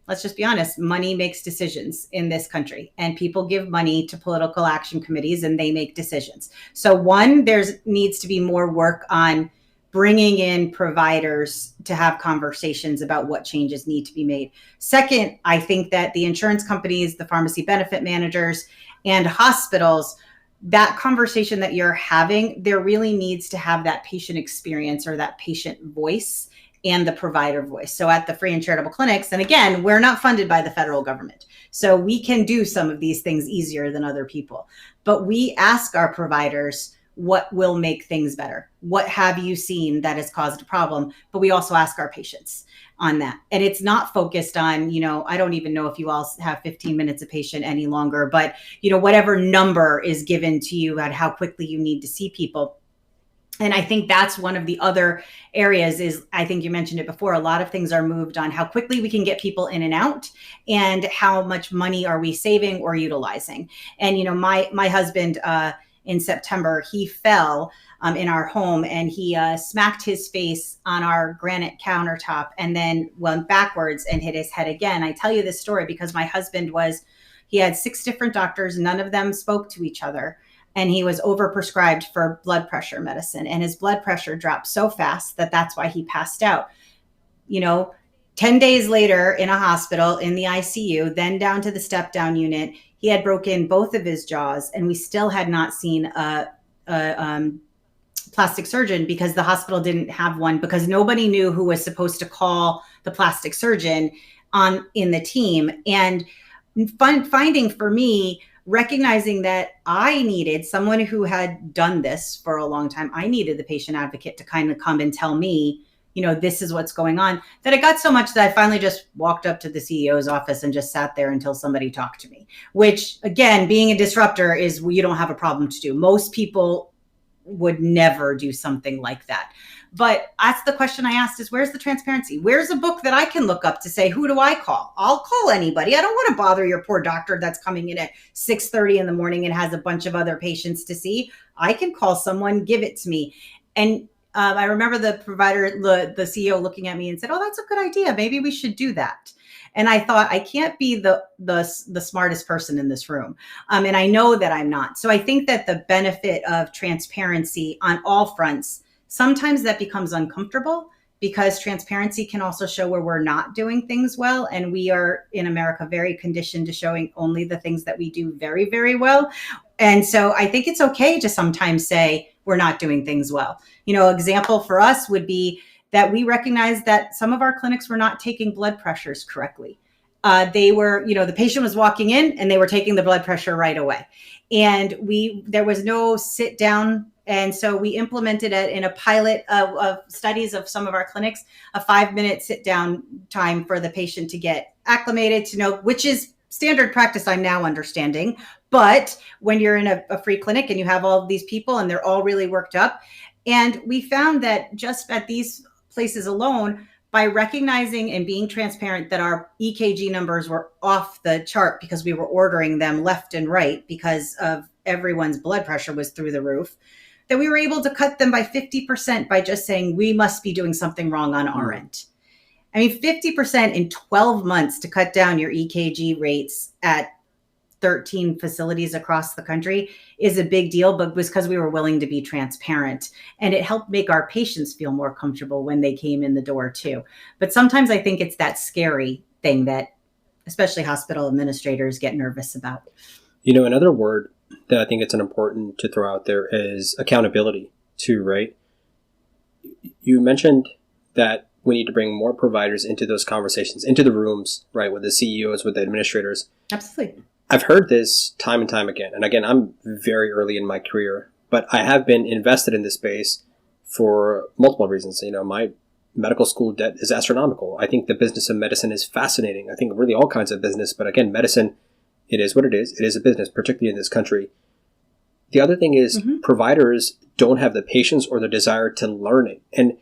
let's just be honest, money makes decisions in this country, and people give money to political action committees and they make decisions. So one, needs to be more work on bringing in providers to have conversations about what changes need to be made. Second, I think that the insurance companies, the pharmacy benefit managers, and hospitals, that conversation that you're having, there really needs to have that patient experience or that patient voice and the provider voice. So at the free and charitable clinics, and again, we're not funded by the federal government, so we can do some of these things easier than other people. But we ask our providers, what will make things better? What have you seen that has caused a problem? But we also ask our patients on that. And it's not focused on, I don't even know if you all have 15 minutes a patient any longer, but, whatever number is given to you at how quickly you need to see people. And I think that's one of the other areas is, I think you mentioned it before, a lot of things are moved on how quickly we can get people in and out and how much money are we saving or utilizing. And, my husband, in September, he fell in our home and he smacked his face on our granite countertop and then went backwards and hit his head again. I tell you this story because my husband he had 6 different doctors. None of them spoke to each other. And he was overprescribed for blood pressure medicine. And his blood pressure dropped so fast that's why he passed out. 10 days later in a hospital in the ICU, then down to the step down unit, he had broken both of his jaws, and we still had not seen a plastic surgeon because the hospital didn't have one, because nobody knew who was supposed to call the plastic surgeon in the team. And finding for me, recognizing that I needed someone who had done this for a long time. I needed the patient advocate to kind of come and tell me, this is what's going on, that it got so much that I finally just walked up to the CEO's office and just sat there until somebody talked to me, which again, being a disruptor is, you don't have a problem to do. Most people would never do something like that. But that's the question I asked is, where's the transparency? Where's a book that I can look up to say, who do I call? I'll call anybody. I don't want to bother your poor doctor that's coming in at 6:30 in the morning and has a bunch of other patients to see. I can call someone, give it to me. And I remember the provider, the CEO looking at me and said, oh, that's a good idea. Maybe we should do that. And I thought, I can't be the smartest person in this room. And I know that I'm not. So I think that the benefit of transparency on all fronts, sometimes that becomes uncomfortable because transparency can also show where we're not doing things well. And we are in America very conditioned to showing only the things that we do very, very well. And so I think it's okay to sometimes say we're not doing things well. Example for us would be that we recognize that some of our clinics were not taking blood pressures correctly. They were, the patient was walking in and they were taking the blood pressure right away. And there was no sit down. And so we implemented it in a pilot of studies of some of our clinics, a 5-minute sit down time for the patient to get acclimated, to know, which is standard practice, I'm now understanding. But when you're in a free clinic and you have all of these people and they're all really worked up, and we found that just at these places alone, by recognizing and being transparent that our EKG numbers were off the chart because we were ordering them left and right because of everyone's blood pressure was through the roof, that we were able to cut them by 50% by just saying we must be doing something wrong on our end. I mean, 50% in 12 months to cut down your EKG rates at 13 facilities across the country is a big deal, but was because we were willing to be transparent, and it helped make our patients feel more comfortable when they came in the door too. But sometimes I think it's that scary thing that especially hospital administrators get nervous about. Another word that I think it's important to throw out there is accountability too, right? You mentioned that we need to bring more providers into those conversations, into the rooms, right, with the CEOs, with the administrators. Absolutely. I've heard this time and time again. And again, I'm very early in my career, but I have been invested in this space for multiple reasons. My medical school debt is astronomical. I think the business of medicine is fascinating. I think really all kinds of business, but again, medicine, it is what it is. It is a business, particularly in this country. The other thing is providers don't have the patience or the desire to learn it. And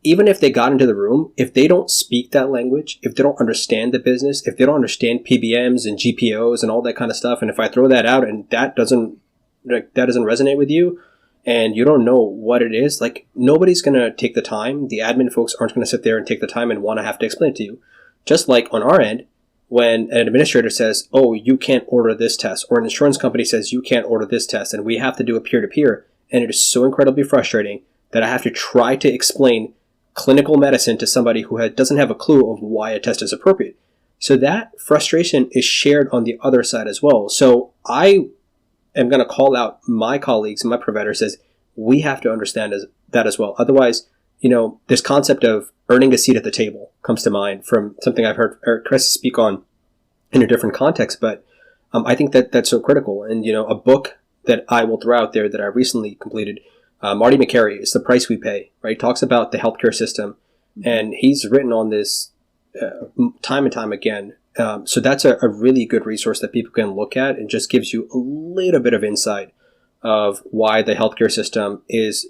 even if they got into the room, if they don't speak that language, if they don't understand the business, if they don't understand PBMs and GPOs and all that kind of stuff, and if I throw that out and that doesn't resonate with you and you don't know what it is, like nobody's going to take the time. The admin folks aren't going to sit there and take the time and want to have to explain it to you. Just like on our end, when an administrator says, oh, you can't order this test, or an insurance company says you can't order this test, and we have to do a peer-to-peer, and it is so incredibly frustrating that I have to try to explain clinical medicine to somebody who doesn't have a clue of why a test is appropriate. So that frustration is shared on the other side as well. So I am going to call out my colleagues and my providers as we have to understand that as well. Otherwise, this concept of earning a seat at the table comes to mind from something I've heard Eric Cressy speak on in a different context. But I think that that's so critical. And, a book that I will throw out there that I recently completed, Marty McCary, is The Price We Pay, right? He talks about the healthcare system, and he's written on this time and time again. So that's a really good resource that people can look at, and just gives you a little bit of insight of why the healthcare system is,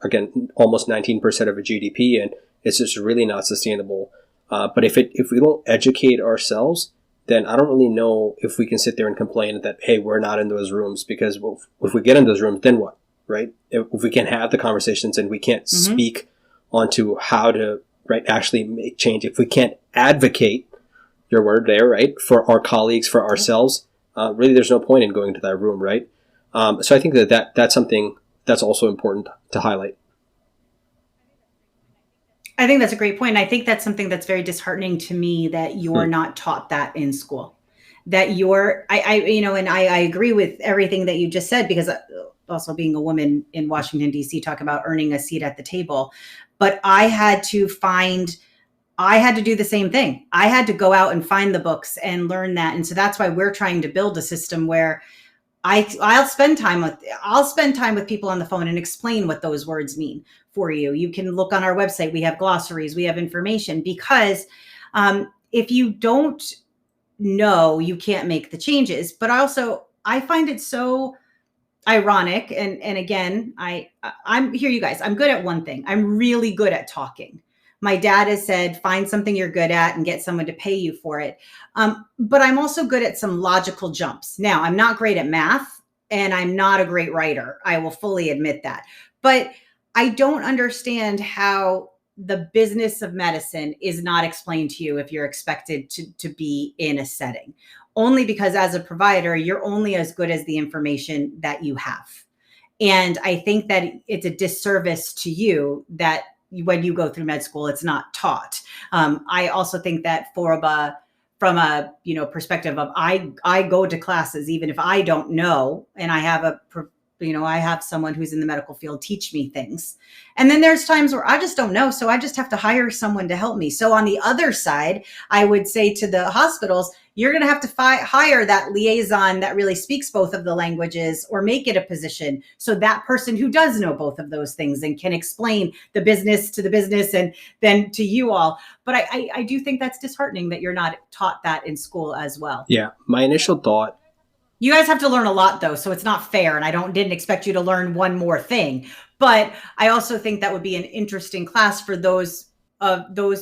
again, almost 19% of a GDP, and it's just really not sustainable. But if we don't educate ourselves, then I don't really know if we can sit there and complain that, hey, we're not in those rooms, because if we get in those rooms, then what? Right? If we can't have the conversations and we can't speak onto how to actually make change, if we can't advocate, your word there, right, for our colleagues, for ourselves, really there's no point in going to that room, right? So I think that's something that's also important to highlight. I think that's a great point. I think that's something that's very disheartening to me, that you're not taught that in school. That I agree with everything that you just said, because also being a woman in Washington, D.C., talk about earning a seat at the table. But I had to do the same thing. I had to go out and find the books and learn that. And so that's why we're trying to build a system where I'll spend time with people on the phone and explain what those words mean for you. You can look on our website. We have glossaries, we have information, because if you don't know, you can't make the changes. But I find it so ironic. And again, I'm here, you guys, I'm good at one thing. I'm really good at talking. My dad has said, find something you're good at and get someone to pay you for it. But I'm also good at some logical jumps. Now, I'm not great at math, and I'm not a great writer. I will fully admit that. But I don't understand how the business of medicine is not explained to you if you're expected to be in a setting. Only because as a provider, you're only as good as the information that you have. And I think that it's a disservice to you that when you go through med school, it's not taught. I also think that from a perspective of I go to classes even if I don't know, and I have I have someone who's in the medical field teach me things. And then there's times where I just don't know, so I just have to hire someone to help me. So on the other side, I would say to the hospitals, you're going to have to hire that liaison that really speaks both of the languages, or make it a position so that person who does know both of those things and can explain the business to the business and then to you all. But I do think that's disheartening that you're not taught that in school as well. Yeah. My initial thought, you guys have to learn a lot, though, so it's not fair. And I didn't expect you to learn one more thing. But I also think that would be an interesting class for those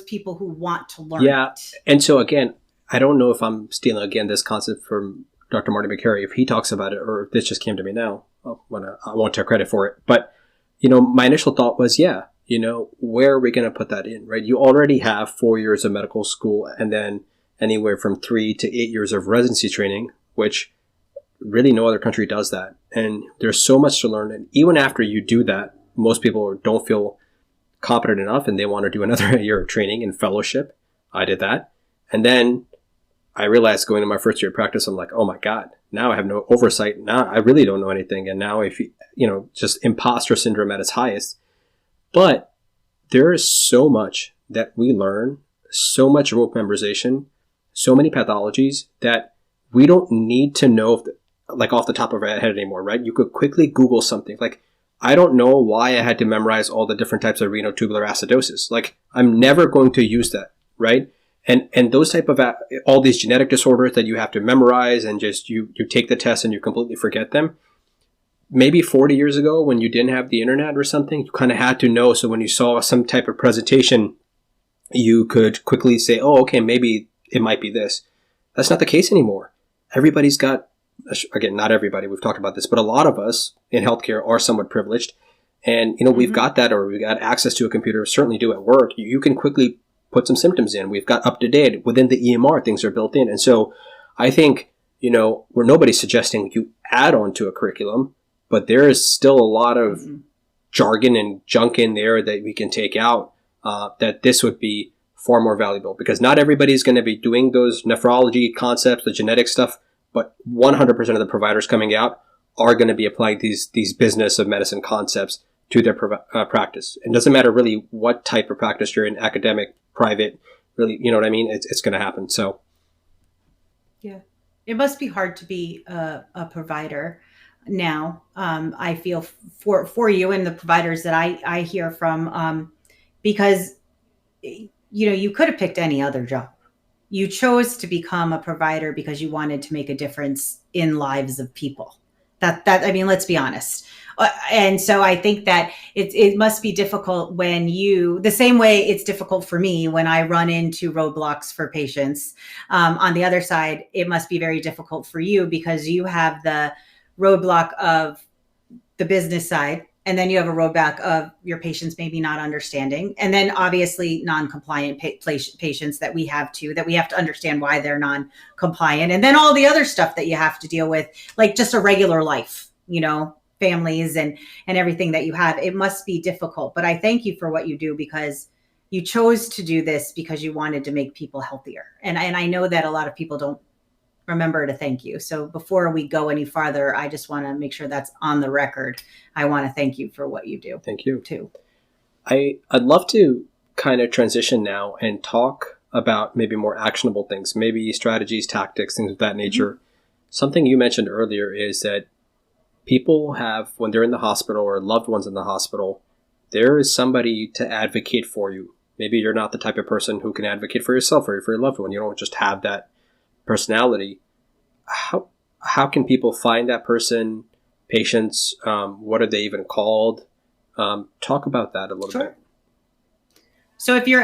people who want to learn it. And so, again, I don't know if I'm stealing, again, this concept from Dr. Marty McCary, if he talks about it, or if this just came to me now. I won't take credit for it. But, my initial thought was, where are we going to put that in, right? You already have 4 years of medical school and then anywhere from 3 to 8 years of residency training, which really no other country does that. And there's so much to learn. And even after you do that, most people don't feel competent enough and they want to do another year of training and fellowship. I did that. And then I realized going to my first year of practice, I'm like, oh my God, now I have no oversight. Now I really don't know anything. And now just imposter syndrome at its highest. But there is so much that we learn, so much rote memorization, so many pathologies that we don't need to know off the top of our head anymore, right? You could quickly Google something. Like, I don't know why I had to memorize all the different types of renal tubular acidosis. Like, I'm never going to use that, right? And those type of all these genetic disorders that you have to memorize and just you take the test and you completely forget them. Maybe 40 years ago when you didn't have the internet or something, you kind of had to know. So when you saw some type of presentation, you could quickly say, oh, okay, maybe it might be this. That's not the case anymore. Everybody's got, again, not everybody, we've talked about this, but a lot of us in healthcare are somewhat privileged. And, we've got that, or we've got access to a computer, certainly do at work. You can quickly put some symptoms in. We've got up to date within the EMR, things are built in. And so I think, where nobody's suggesting you add on to a curriculum, but there is still a lot of jargon and junk in there that we can take out, that this would be far more valuable, because not everybody's going to be doing those nephrology concepts, the genetic stuff, but 100% of the providers coming out are going to be applying these business of medicine concepts to their practice. It doesn't matter really what type of practice you're in, academic, private, really, you know what I mean? It's going to happen. So, yeah, it must be hard to be a provider now. I feel for you and the providers that I hear from, because you could have picked any other job. You chose to become a provider because you wanted to make a difference in lives of people. Let's be honest. And so I think that it must be difficult the same way it's difficult for me when I run into roadblocks for patients. On the other side, it must be very difficult for you because you have the roadblock of the business side. And then you have a roadblock of your patients maybe not understanding. And then obviously non-compliant patients that we have to understand why they're non-compliant. And then all the other stuff that you have to deal with, like just a regular life, families and everything that you have. It must be difficult. But I thank you for what you do, because you chose to do this because you wanted to make people healthier. And I know that a lot of people don't remember to thank you. So before we go any farther, I just want to make sure that's on the record. I want to thank you for what you do. Thank you too. I'd love to kind of transition now and talk about maybe more actionable things, maybe strategies, tactics, things of that nature. Mm-hmm. Something you mentioned earlier is that people have, when they're in the hospital or loved ones in the hospital, there is somebody to advocate for you. Maybe you're not the type of person who can advocate for yourself or for your loved one. You don't just have that personality. How can people find that person, patients? What are they even called? Talk about that a little bit. So if you're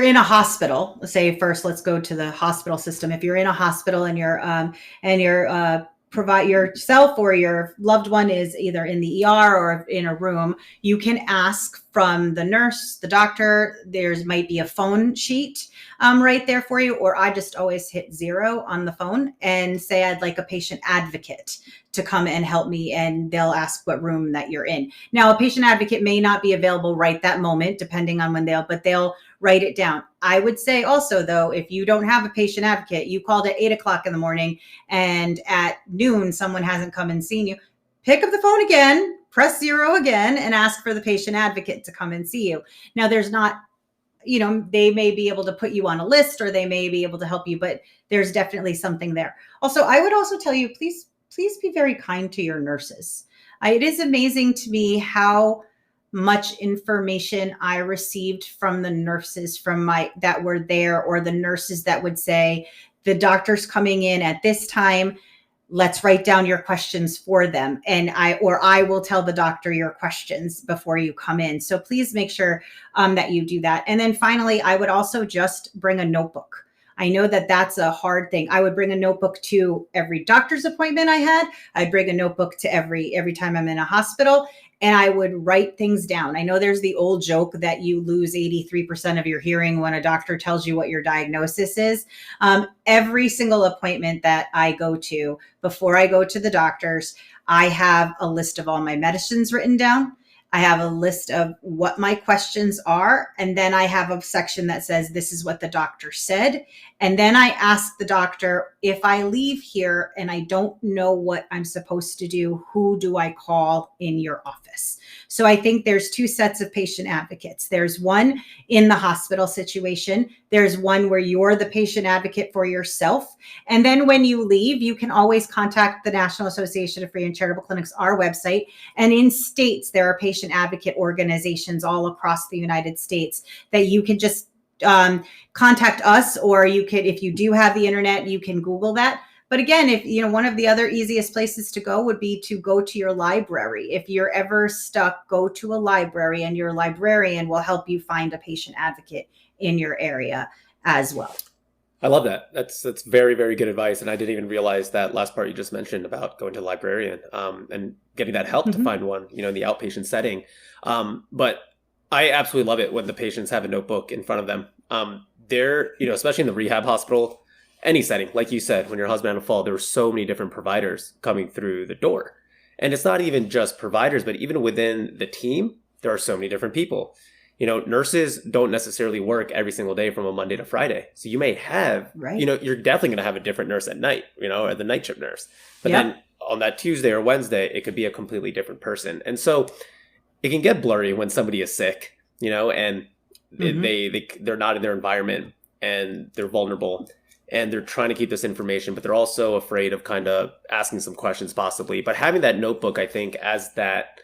in a hospital, let's go to the hospital system. If you're in a hospital and you're provide yourself or your loved one is either in the ER or in a room, you can ask from the nurse, the doctor. There's might be a phone sheet right there for you, or I just always hit 0 on the phone and say I'd like a patient advocate to come and help me, and they'll ask what room that you're in. Now, a patient advocate may not be available right that moment, depending on when but they'll write it down. I would say also, though, if you don't have a patient advocate, you called at 8 o'clock in the morning and at noon someone hasn't come and seen you, pick up the phone again, press 0 again, and ask for the patient advocate to come and see you. Now, there's not, they may be able to put you on a list, or they may be able to help you, but there's definitely something there. Also, I would also tell you, please be very kind to your nurses. It is amazing to me how much information I received from the nurses that were there, or the nurses that would say, the doctor's coming in at this time, let's write down your questions for them. And I will tell the doctor your questions before you come in. So please make sure that you do that. And then finally, I would also just bring a notebook. I know that that's a hard thing. I would bring a notebook to every doctor's appointment I had. I'd bring a notebook to every time I'm in a hospital, and I would write things down. I know there's the old joke that you lose 83% of your hearing when a doctor tells you what your diagnosis is. Every single appointment that I go to, before I go to the doctors, I have a list of all my medicines written down. I have a list of what my questions are. And then I have a section that says, this is what the doctor said. And then I ask the doctor, if I leave here and I don't know what I'm supposed to do, who do I call in your office? So I think there's 2 sets of patient advocates. There's one in the hospital situation. There's one where you're the patient advocate for yourself. And then when you leave, you can always contact the National Association of Free and Charitable Clinics, our website. And in states, there are patient advocate organizations all across the United States that you can just contact us, or you could, if you do have the internet, you can Google that. But again, if one of the other easiest places to go would be to go to your library. If you're ever stuck, go to a library, and your librarian will help you find a patient advocate in your area as well. I love that. That's very, very good advice. And I didn't even realize that last part you just mentioned about going to the librarian and getting that help to find one, in the outpatient setting. But I absolutely love it when the patients have a notebook in front of them. They're, especially in the rehab hospital, any setting, like you said, when your husband had a fall, there were so many different providers coming through the door. And it's not even just providers, but even within the team, there are so many different people. Nurses don't necessarily work every single day from a Monday to Friday. So you may have, you're definitely going to have a different nurse at night, or the night shift nurse. But then on that Tuesday or Wednesday, it could be a completely different person. And so it can get blurry when somebody is sick, and they're not in their environment and they're vulnerable. And they're trying to keep this information, but they're also afraid of kind of asking some questions possibly. But having that notebook, I think, as that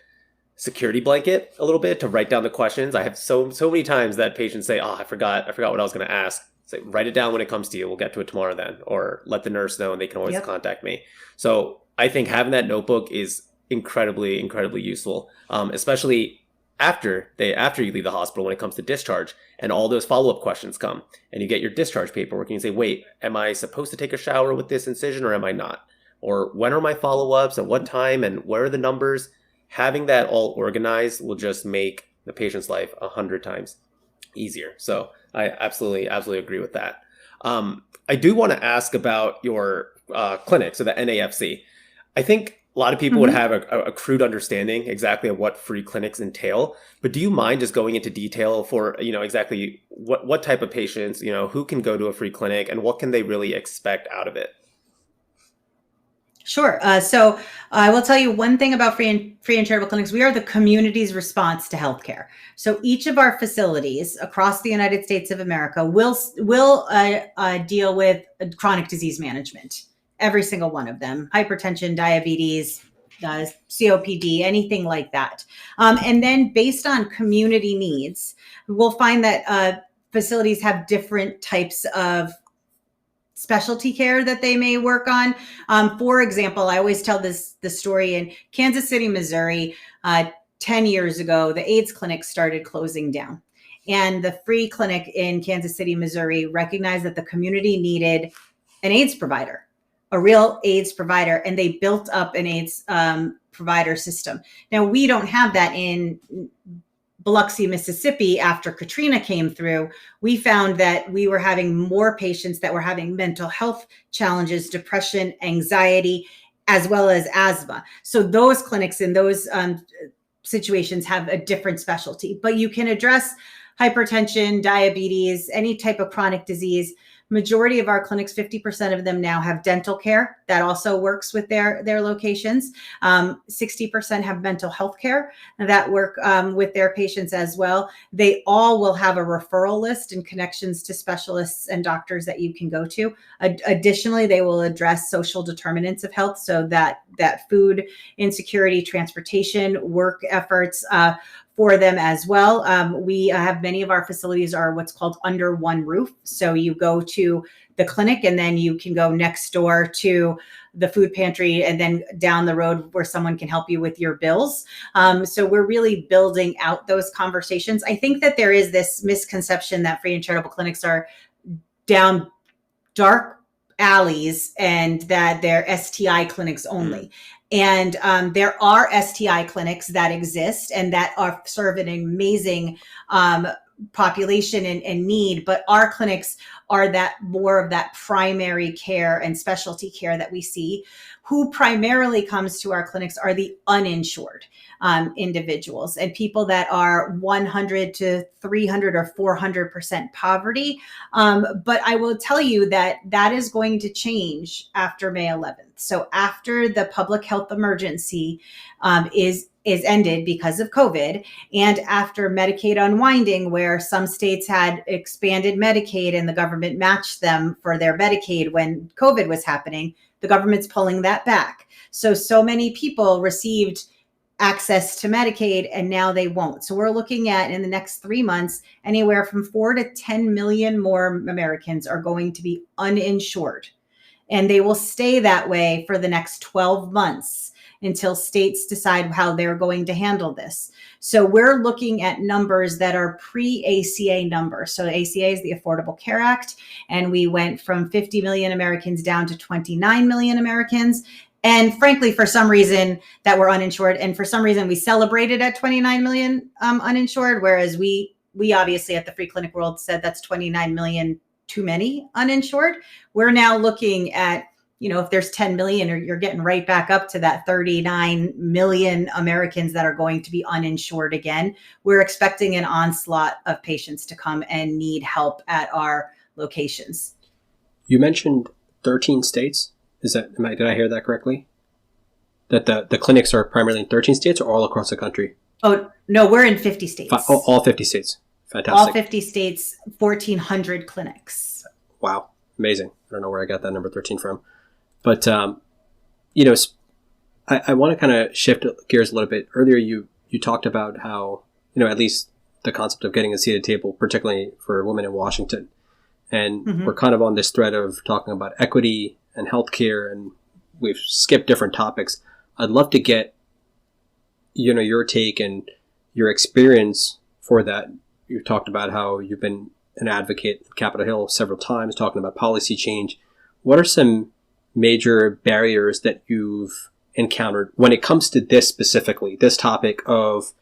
security blanket a little bit to write down the questions. I have so many times that patients say, I forgot what I was going to ask. Say, write it down when it comes to you. We'll get to it tomorrow then. Or let the nurse know and they can always contact me. So I think having that notebook is incredibly, incredibly useful, especially after you leave the hospital when it comes to discharge and all those follow-up questions come and you get your discharge paperwork and you say, wait, am I supposed to take a shower with this incision or am I not? Or when are my follow-ups, at what time, and where are the numbers? Having that all organized will just make the patient's life 100 times easier. So I absolutely agree with that. I do want to ask about your clinic, so the NAFC. I think a lot of people would have a crude understanding exactly of what free clinics entail, but do you mind just going into detail for, exactly what type of patients, who can go to a free clinic and what can they really expect out of it? Sure. So I will tell you one thing about free and charitable clinics. We are the community's response to healthcare. So each of our facilities across the United States of America will deal with chronic disease management. Every single one of them: hypertension, diabetes, COPD, anything like that. And then based on community needs, we'll find that facilities have different types of specialty care that they may work on. For example, I always tell this story in Kansas City, Missouri. 10 years ago, the AIDS clinic started closing down. And the free clinic in Kansas City, Missouri recognized that the community needed an AIDS provider, a real AIDS provider, and they built up an AIDS provider system. Now, we don't have that in Biloxi, Mississippi, after Katrina came through, we found that we were having more patients that were having mental health challenges, depression, anxiety, as well as asthma. So those clinics in those situations have a different specialty, but you can address hypertension, diabetes, any type of chronic disease. Majority of our clinics, 50% of them now have dental care that also works with their locations. 60% have mental health care that work with their patients as well. They all will have a referral list and connections to specialists and doctors that you can go to. Additionally, they will address social determinants of health, so that food insecurity, transportation, work efforts, for them as well. We have many of our facilities are what's called under one roof. So you go to the clinic and then you can go next door to the food pantry and then down the road where someone can help you with your bills. So we're really building out those conversations. I think that there is this misconception that free and charitable clinics are down dark alleys and that they're STI clinics only. And there are STI clinics that exist and that serve an amazing population and need, but our clinics are that more of that primary care and specialty care that we see. Who primarily comes to our clinics are the uninsured individuals and people that are 100 to 300 or 400% poverty. But I will tell you that is going to change after May 11th. So after the public health emergency is ended because of COVID, and after Medicaid unwinding, where some states had expanded Medicaid and the government matched them for their Medicaid when COVID was happening, the government's pulling that back. So many people received access to Medicaid and now they won't. So we're looking at, in the next 3 months, anywhere from 4 to 10 million more Americans are going to be uninsured. And they will stay that way for the next 12 months until states decide how they're going to handle this. So we're looking at numbers that are pre-ACA numbers. So ACA is the Affordable Care Act, and we went from 50 million Americans down to 29 million Americans. And frankly, for some reason that we're uninsured, and for some reason we celebrated at 29 million uninsured, whereas we obviously at the Free Clinic World said that's 29 million too many uninsured. We're now looking at, if there's 10 million, or you're getting right back up to that 39 million Americans that are going to be uninsured again. We're expecting an onslaught of patients to come and need help at our locations. You mentioned 13 states. Did I hear that correctly? That the clinics are primarily in 13 states or all across the country? Oh, no, we're in 50 states. All 50 states. Fantastic. All 50 states, 1,400 clinics. Wow. Amazing. I don't know where I got that number 13 from. But, I want to kind of shift gears a little bit. Earlier, you talked about how, at least the concept of getting a seat at the table, particularly for women in Washington. And we're kind of on this thread of talking about equity and healthcare, and we've skipped different topics. I'd love to get, your take and your experience for that. You talked about how you've been an advocate at Capitol Hill several times, talking about policy change. What are some major barriers that you've encountered when it comes to this specifically, this topic of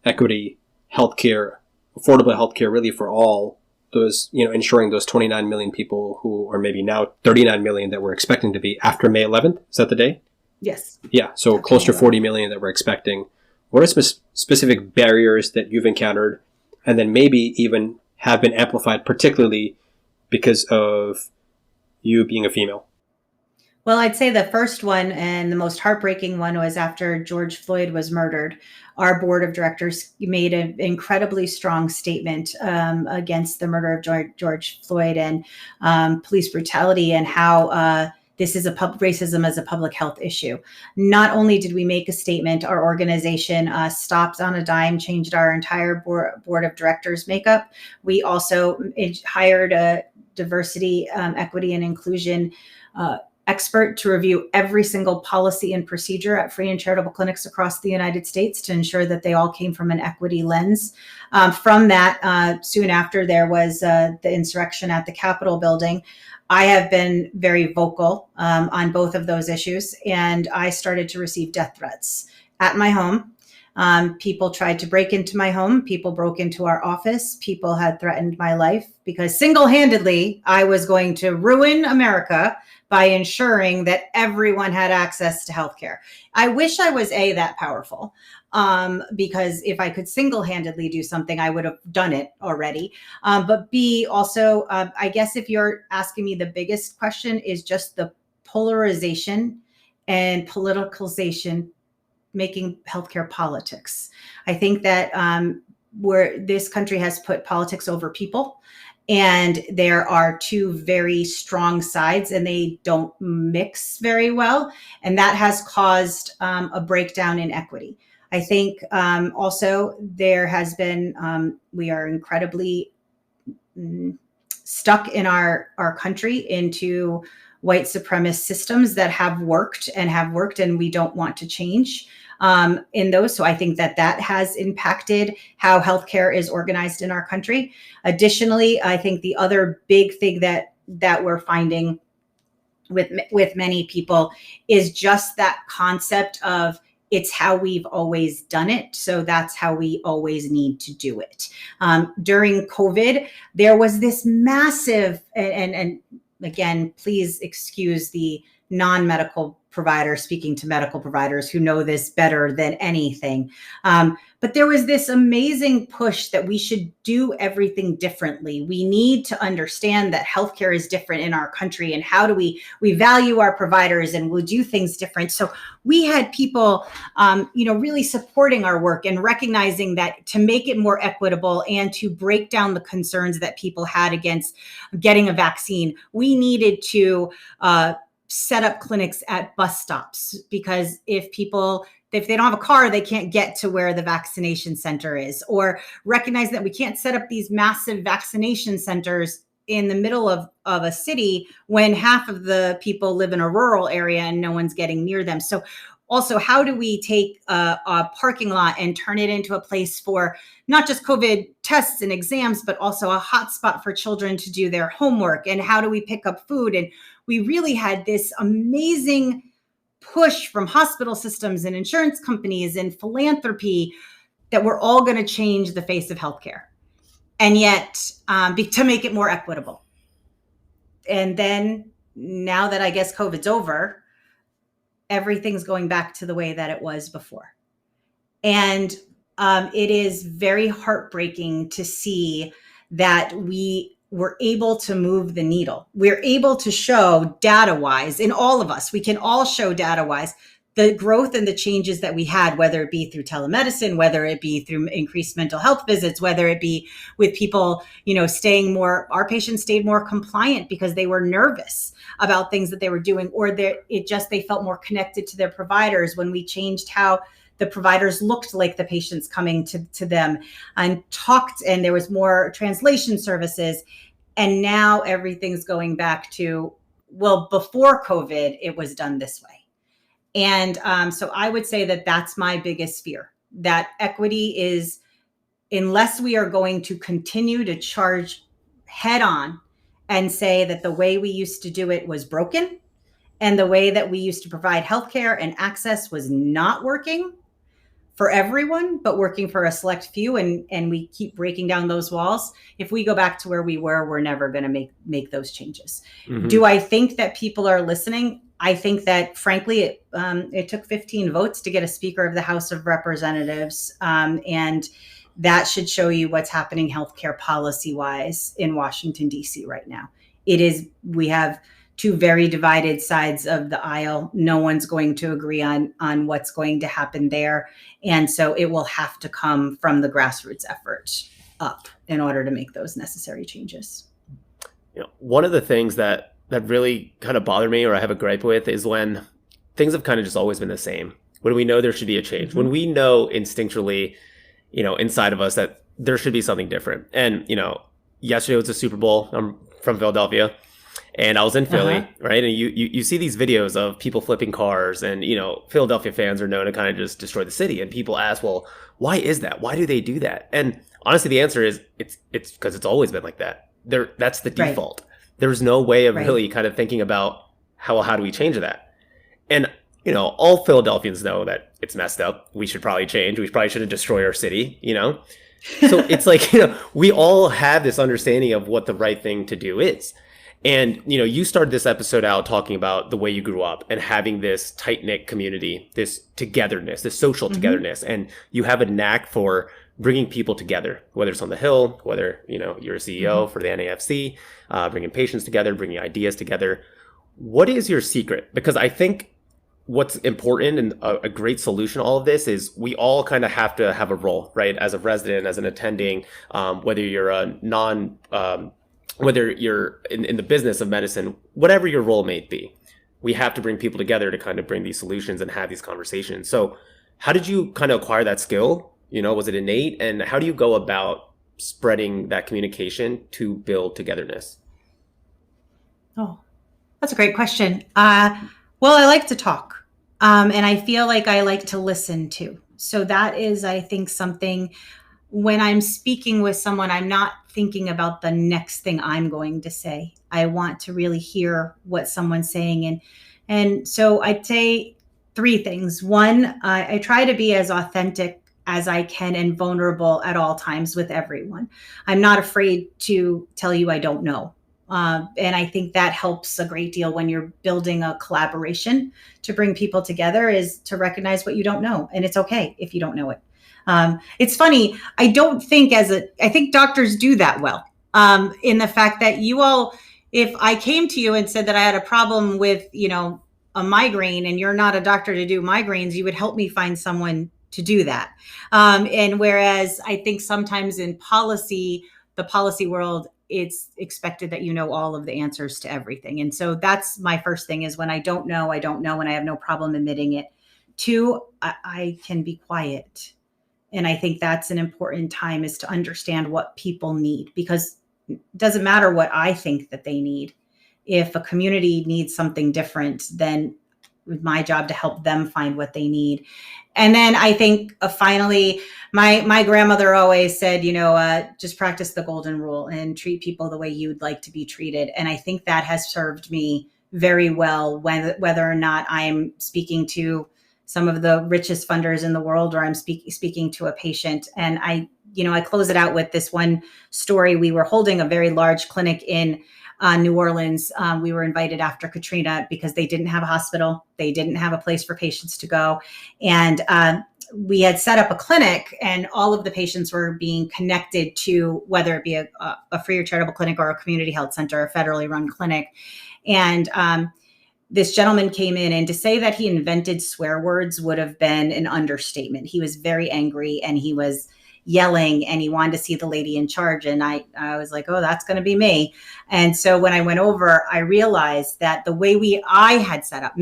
equity, healthcare, affordable healthcare, really for all those, ensuring those 29 million people who are maybe now 39 million that we're expecting to be after May 11th? Is that the day? Yes. Yeah. So close to 40 million that we're expecting. What are some specific barriers that you've encountered, and then maybe even have been amplified, particularly because of you being a female? Well, I'd say the first one and the most heartbreaking one was after George Floyd was murdered. Our board of directors made an incredibly strong statement against the murder of George Floyd and police brutality, and how this is racism as a public health issue. Not only did we make a statement, our organization stopped on a dime, changed our entire board of directors makeup. We also hired a diversity, equity, and inclusion expert to review every single policy and procedure at free and charitable clinics across the United States to ensure that they all came from an equity lens. From that, soon after there was the insurrection at the Capitol building, I have been very vocal on both of those issues, and I started to receive death threats at my home. People tried to break into my home. People broke into our office. People had threatened my life because single-handedly, I was going to ruin America by ensuring that everyone had access to healthcare. I wish I was that powerful, because if I could single-handedly do something, I would have done it already. But B, also, I guess if you're asking me, the biggest question is just the polarization and politicalization making healthcare politics. I think that where this country has put politics over people, and there are two very strong sides and they don't mix very well. And that has caused a breakdown in equity. I think also there has been, we are incredibly stuck in our country into white supremacist systems that have worked and we don't want to change in those. So I think that has impacted how healthcare is organized in our country. Additionally, I think the other big thing that we're finding with many people is just that concept of it's how we've always done it. So that's how we always need to do it. During COVID, there was this massive, and again, please excuse the non-medical provider speaking to medical providers who know this better than anything. But there was this amazing push that we should do everything differently. We need to understand that healthcare is different in our country, and how do we value our providers and we'll do things different. So we had people, really supporting our work and recognizing that to make it more equitable and to break down the concerns that people had against getting a vaccine, we needed to set up clinics at bus stops, because if they don't have a car, they can't get to where the vaccination center is, or recognize that we can't set up these massive vaccination centers in the middle of a city when half of the people live in a rural area and no one's getting near them. So also, how do we take a parking lot and turn it into a place for not just COVID tests and exams, but also a hotspot for children to do their homework? And how do we pick up food? And we really had this amazing push from hospital systems and insurance companies and philanthropy that we're all going to change the face of healthcare, and yet to make it more equitable. And then now that I guess COVID's over, everything's going back to the way that it was before. And it is very heartbreaking to see that we were able to move the needle. We're able to show data-wise, in all of us, we can all show data-wise the growth and the changes that we had, whether it be through telemedicine, whether it be through increased mental health visits, whether it be with people, our patients stayed more compliant because they were nervous about things that they were doing, or they felt more connected to their providers when we changed how the providers looked like the patients coming to them and talked, and there was more translation services. And now everything's going back to, well, before COVID, it was done this way. And so I would say that that's my biggest fear, that equity is, unless we are going to continue to charge head on and say that the way we used to do it was broken and the way that we used to provide healthcare and access was not working for everyone, but working for a select few, and we keep breaking down those walls. If we go back to where we were, we're never going to make those changes. Mm-hmm. Do I think that people are listening? I think that, frankly, it took 15 votes to get a Speaker of the House of Representatives, and that should show you what's happening healthcare policy-wise in Washington, D.C. right now. We have two very divided sides of the aisle. No one's going to agree on what's going to happen there. And so it will have to come from the grassroots effort up in order to make those necessary changes. One of the things that really kind of bother me, or I have a gripe with, is when things have kind of just always been the same. When we know there should be a change, mm-hmm. when we know instinctually, inside of us that there should be something different. And, yesterday was the Super Bowl. I'm from Philadelphia. And I was in Philly, right? And you see these videos of people flipping cars, and, Philadelphia fans are known to kind of just destroy the city. And people ask, well, why is that? Why do they do that? And honestly, the answer is it's because it's always been like that. That's the default. Right. There's no way of really kind of thinking about how do we change that? And, all Philadelphians know that it's messed up. We should probably change. We probably shouldn't destroy our city, you know? So it's like, we all have this understanding of what the right thing to do is. And, you started this episode out talking about the way you grew up and having this tight-knit community, this togetherness, this social togetherness. And you have a knack for bringing people together, whether it's on the Hill, whether, you're a CEO for the NAFC, bringing patients together, bringing ideas together. What is your secret? Because I think what's important and a great solution to all of this is we all kind of have to have a role, right? As a resident, as an attending, whether you're whether you're in the business of medicine, whatever your role may be, we have to bring people together to kind of bring these solutions and have these conversations. So how did you kind of acquire that skill? Was it innate? And how do you go about spreading that communication to build togetherness? Oh, that's a great question. Well, I like to talk, and I feel like I like to listen too. So that is, I think, something when I'm speaking with someone, I'm not thinking about the next thing I'm going to say. I want to really hear what someone's saying. And so I'd say three things. One, I try to be as authentic as I can and vulnerable at all times with everyone. I'm not afraid to tell you I don't know. And I think that helps a great deal when you're building a collaboration to bring people together, is to recognize what you don't know. And it's okay if you don't know it. It's funny. I think doctors do that well, in the fact that you all, if I came to you and said that I had a problem with, a migraine, and you're not a doctor to do migraines, you would help me find someone to do that. And whereas I think sometimes in the policy world, it's expected that you know all of the answers to everything. And so that's my first thing, is when I don't know, and I have no problem admitting it. Two, I can be quiet. And I think that's an important time, is to understand what people need, because it doesn't matter what I think that they need. If a community needs something different, then it's my job to help them find what they need. And then I think finally, my grandmother always said, just practice the golden rule and treat people the way you'd like to be treated. And I think that has served me very well, whether or not I'm speaking to some of the richest funders in the world, or I'm speaking to a patient. And I close it out with this one story. We were holding a very large clinic in New Orleans. We were invited after Katrina because they didn't have a hospital. They didn't have a place for patients to go. And we had set up a clinic, and all of the patients were being connected to, whether it be a free or charitable clinic or a community health center, a federally run clinic. And this gentleman came in, and to say that he invented swear words would have been an understatement. He was very angry, and he was yelling, and he wanted to see the lady in charge. And I was like, oh, that's going to be me. And so when I went over, I realized that the way I had set up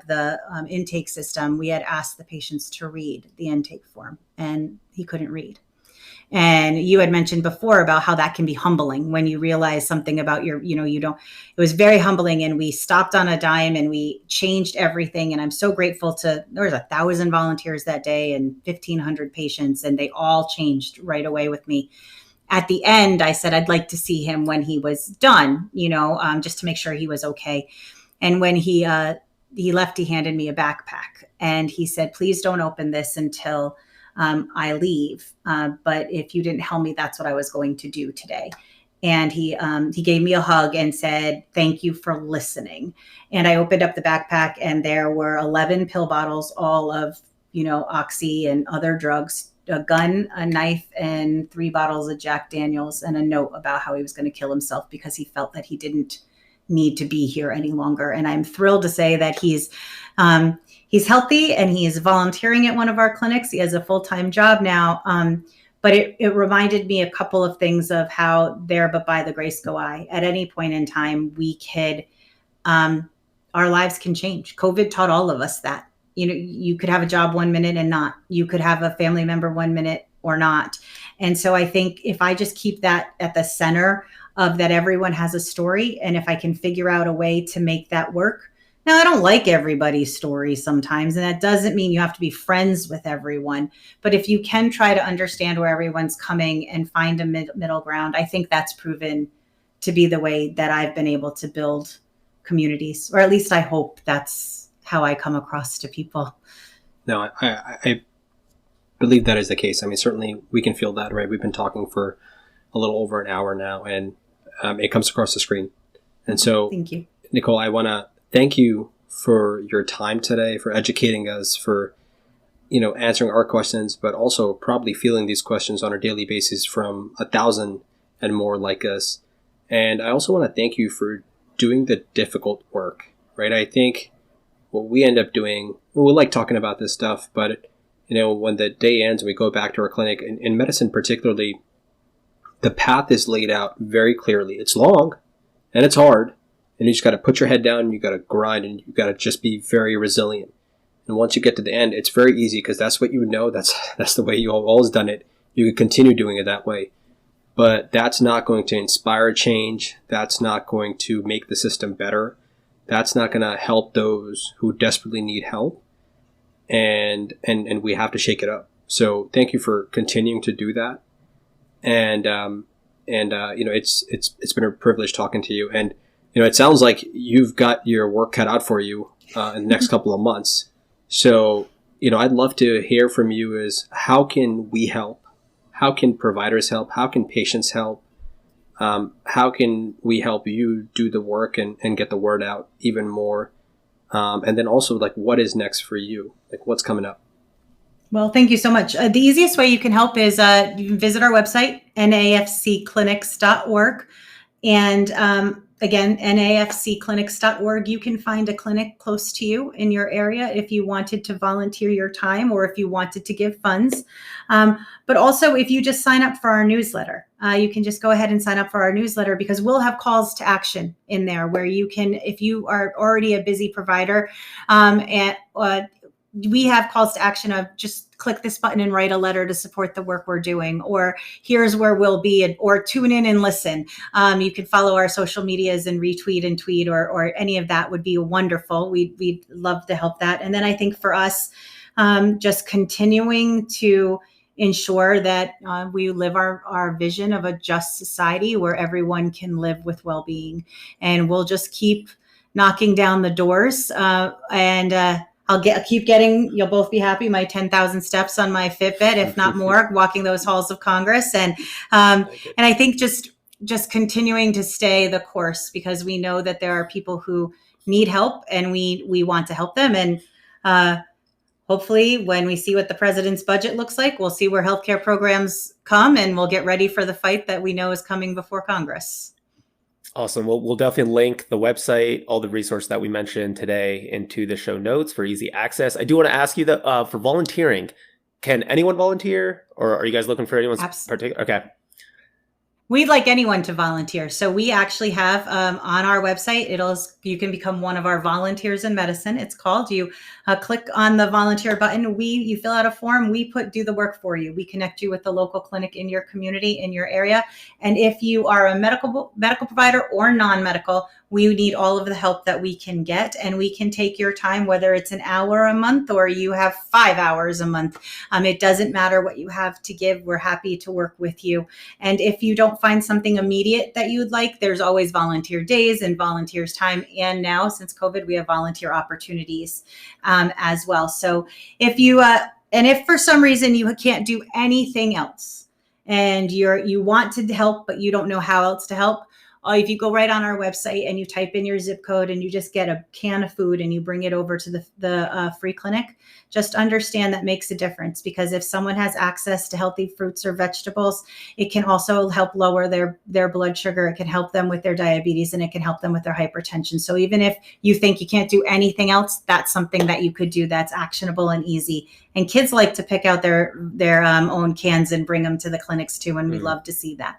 the intake system. We had asked the patients to read the intake form, and he couldn't read. And you had mentioned before about how that can be humbling when you realize something about it was very humbling. And we stopped on a dime and we changed everything. And I'm so grateful there was 1,000 volunteers that day and 1,500 patients, and they all changed right away with me. At the end, I said, I'd like to see him when he was done, just to make sure he was okay. And when he left, he handed me a backpack, and he said, please don't open this until I leave. But if you didn't help me, that's what I was going to do today. And he gave me a hug and said, thank you for listening. And I opened up the backpack, and there were 11 pill bottles, all of, Oxy and other drugs, a gun, a knife, and 3 bottles of Jack Daniels, and a note about how he was going to kill himself because he felt that he didn't need to be here any longer. And I'm thrilled to say that he's healthy, and he is volunteering at one of our clinics. He has a full-time job now. But it reminded me a couple of things of how there, but by the grace go I. At any point in time, our lives can change. COVID taught all of us that. You could have a job 1 minute and not. You could have a family member 1 minute or not. And so I think if I just keep that at the center of that, everyone has a story, and if I can figure out a way to make that work. Now, I don't like everybody's story sometimes, and that doesn't mean you have to be friends with everyone. But if you can try to understand where everyone's coming and find a middle ground, I think that's proven to be the way that I've been able to build communities, or at least I hope that's how I come across to people. No, I believe that is the case. I mean, certainly we can feel that, right? We've been talking for a little over an hour now, and it comes across the screen. And so, Thank you, Nicole, I want to thank you for your time today, for educating us, for answering our questions, but also probably fielding these questions on a daily basis from 1,000 and more like us. And I also want to thank you for doing the difficult work, right? I think what we end up doing, we like talking about this stuff, but when the day ends and we go back to our clinic, in medicine particularly, the path is laid out very clearly. It's long and it's hard, and you just got to put your head down and you got to grind and you got to just be very resilient. And once you get to the end, it's very easy because that's what you know. That's the way you've always done it. You can continue doing it that way. But that's not going to inspire change. That's not going to make the system better. That's not going to help those who desperately need help. And we have to shake it up. So thank you for continuing to do that. And it's been a privilege talking to you. And it sounds like you've got your work cut out for you in the next couple of months. So, I'd love to hear from you is how can we help? How can providers help? How can patients help? How can we help you do the work and get the word out even more? And then also, what is next for you? What's coming up? Well, thank you so much. The easiest way you can help is you can visit our website, nafcclinics.org. And again, nafcclinics.org. You can find a clinic close to you in your area if you wanted to volunteer your time or if you wanted to give funds. But also, if you just sign up for our newsletter, you can just go ahead and sign up for our newsletter because we'll have calls to action in there where you can, if you are already a busy provider, we have calls to action of just click this button and write a letter to support the work we're doing, or here's where we'll be, or tune in and listen. You can follow our social medias and retweet and tweet, or any of that would be wonderful. We'd love to help that. And then I think for us, just continuing to ensure that we live our vision of a just society where everyone can live with well-being. And we'll just keep knocking down the doors I'll keep getting, you'll both be happy, my 10,000 steps on my Fitbit, if not more, walking those halls of Congress. And I think just continuing to stay the course, because we know that there are people who need help and we want to help them. And hopefully when we see what the president's budget looks like, we'll see where healthcare programs come and we'll get ready for the fight that we know is coming before Congress. Awesome. Well, we'll definitely link the website, all the resources that we mentioned today into the show notes for easy access. I do want to ask you that for volunteering, can anyone volunteer, or are you guys looking for anyone's particular? Okay. We'd like anyone to volunteer. So we actually have on our website, you can become one of our volunteers in medicine. It's called. You click on the volunteer button. You fill out a form. We do the work for you. We connect you with the local clinic in your community, in your area. And if you are a medical provider or non-medical, we need all of the help that we can get, and we can take your time, whether it's an hour a month or you have 5 hours a month. It doesn't matter what you have to give. We're happy to work with you. And if you don't find something immediate that you'd like, there's always volunteer days and volunteers time. And now, since COVID, we have volunteer opportunities as well. So if for some reason you can't do anything else and you want to help, but you don't know how else to help, if you go right on our website and you type in your zip code and you just get a can of food and you bring it over to the free clinic, just understand that makes a difference, because if someone has access to healthy fruits or vegetables, it can also help lower their blood sugar. It can help them with their diabetes, and it can help them with their hypertension. So even if you think you can't do anything else, that's something that you could do that's actionable and easy. And kids like to pick out their own cans and bring them to the clinics too, and we love to see that.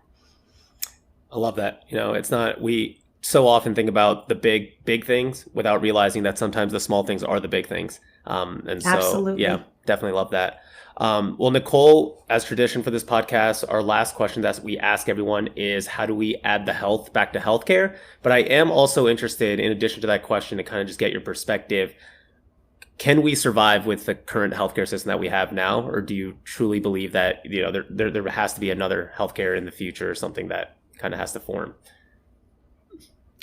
I love that. We so often think about the big things without realizing that sometimes the small things are the big things. And so, Absolutely. Yeah, definitely love that. Well, Nicole, as tradition for this podcast, our last question that we ask everyone is, how do we add the health back to healthcare? But I am also interested, in addition to that question, to kind of just get your perspective. Can we survive with the current healthcare system that we have now? Or do you truly believe that, there has to be another healthcare in the future, or something that kind of has to form?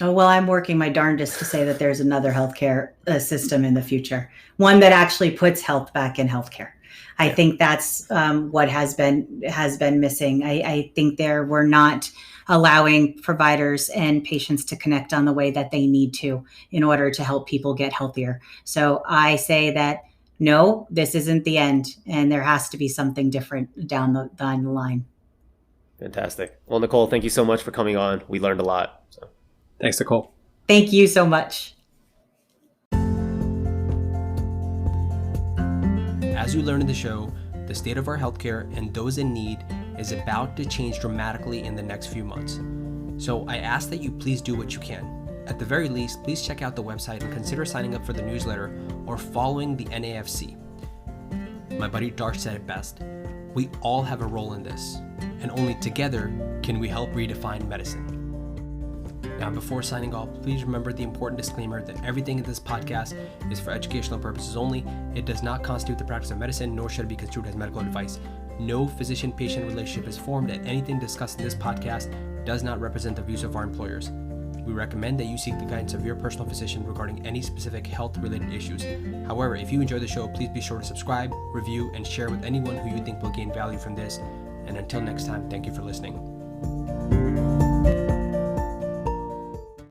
Oh, well, I'm working my darndest to say that there's another healthcare system in the future, one that actually puts health back in healthcare. I think that's what has been missing. I think we're not allowing providers and patients to connect on the way that they need to in order to help people get healthier. So I say that no, this isn't the end, and there has to be something different down the line. Fantastic. Well, Nicole, thank you so much for coming on. We learned a lot. So. Thanks, Nicole. Thank you so much. As you learned in the show, the state of our healthcare and those in need is about to change dramatically in the next few months. So I ask that you please do what you can. At the very least, please check out the website and consider signing up for the newsletter or following the NAFC. My buddy Darsh said it best. We all have a role in this, and only together can we help redefine medicine. Now, before signing off, please remember the important disclaimer that everything in this podcast is for educational purposes only. It does not constitute the practice of medicine, nor should it be construed as medical advice. No physician-patient relationship is formed, and anything discussed in this podcast does not represent the views of our employers. We recommend that you seek the guidance of your personal physician regarding any specific health-related issues. However, if you enjoy the show, please be sure to subscribe, review, and share with anyone who you think will gain value from this. And until next time, thank you for listening.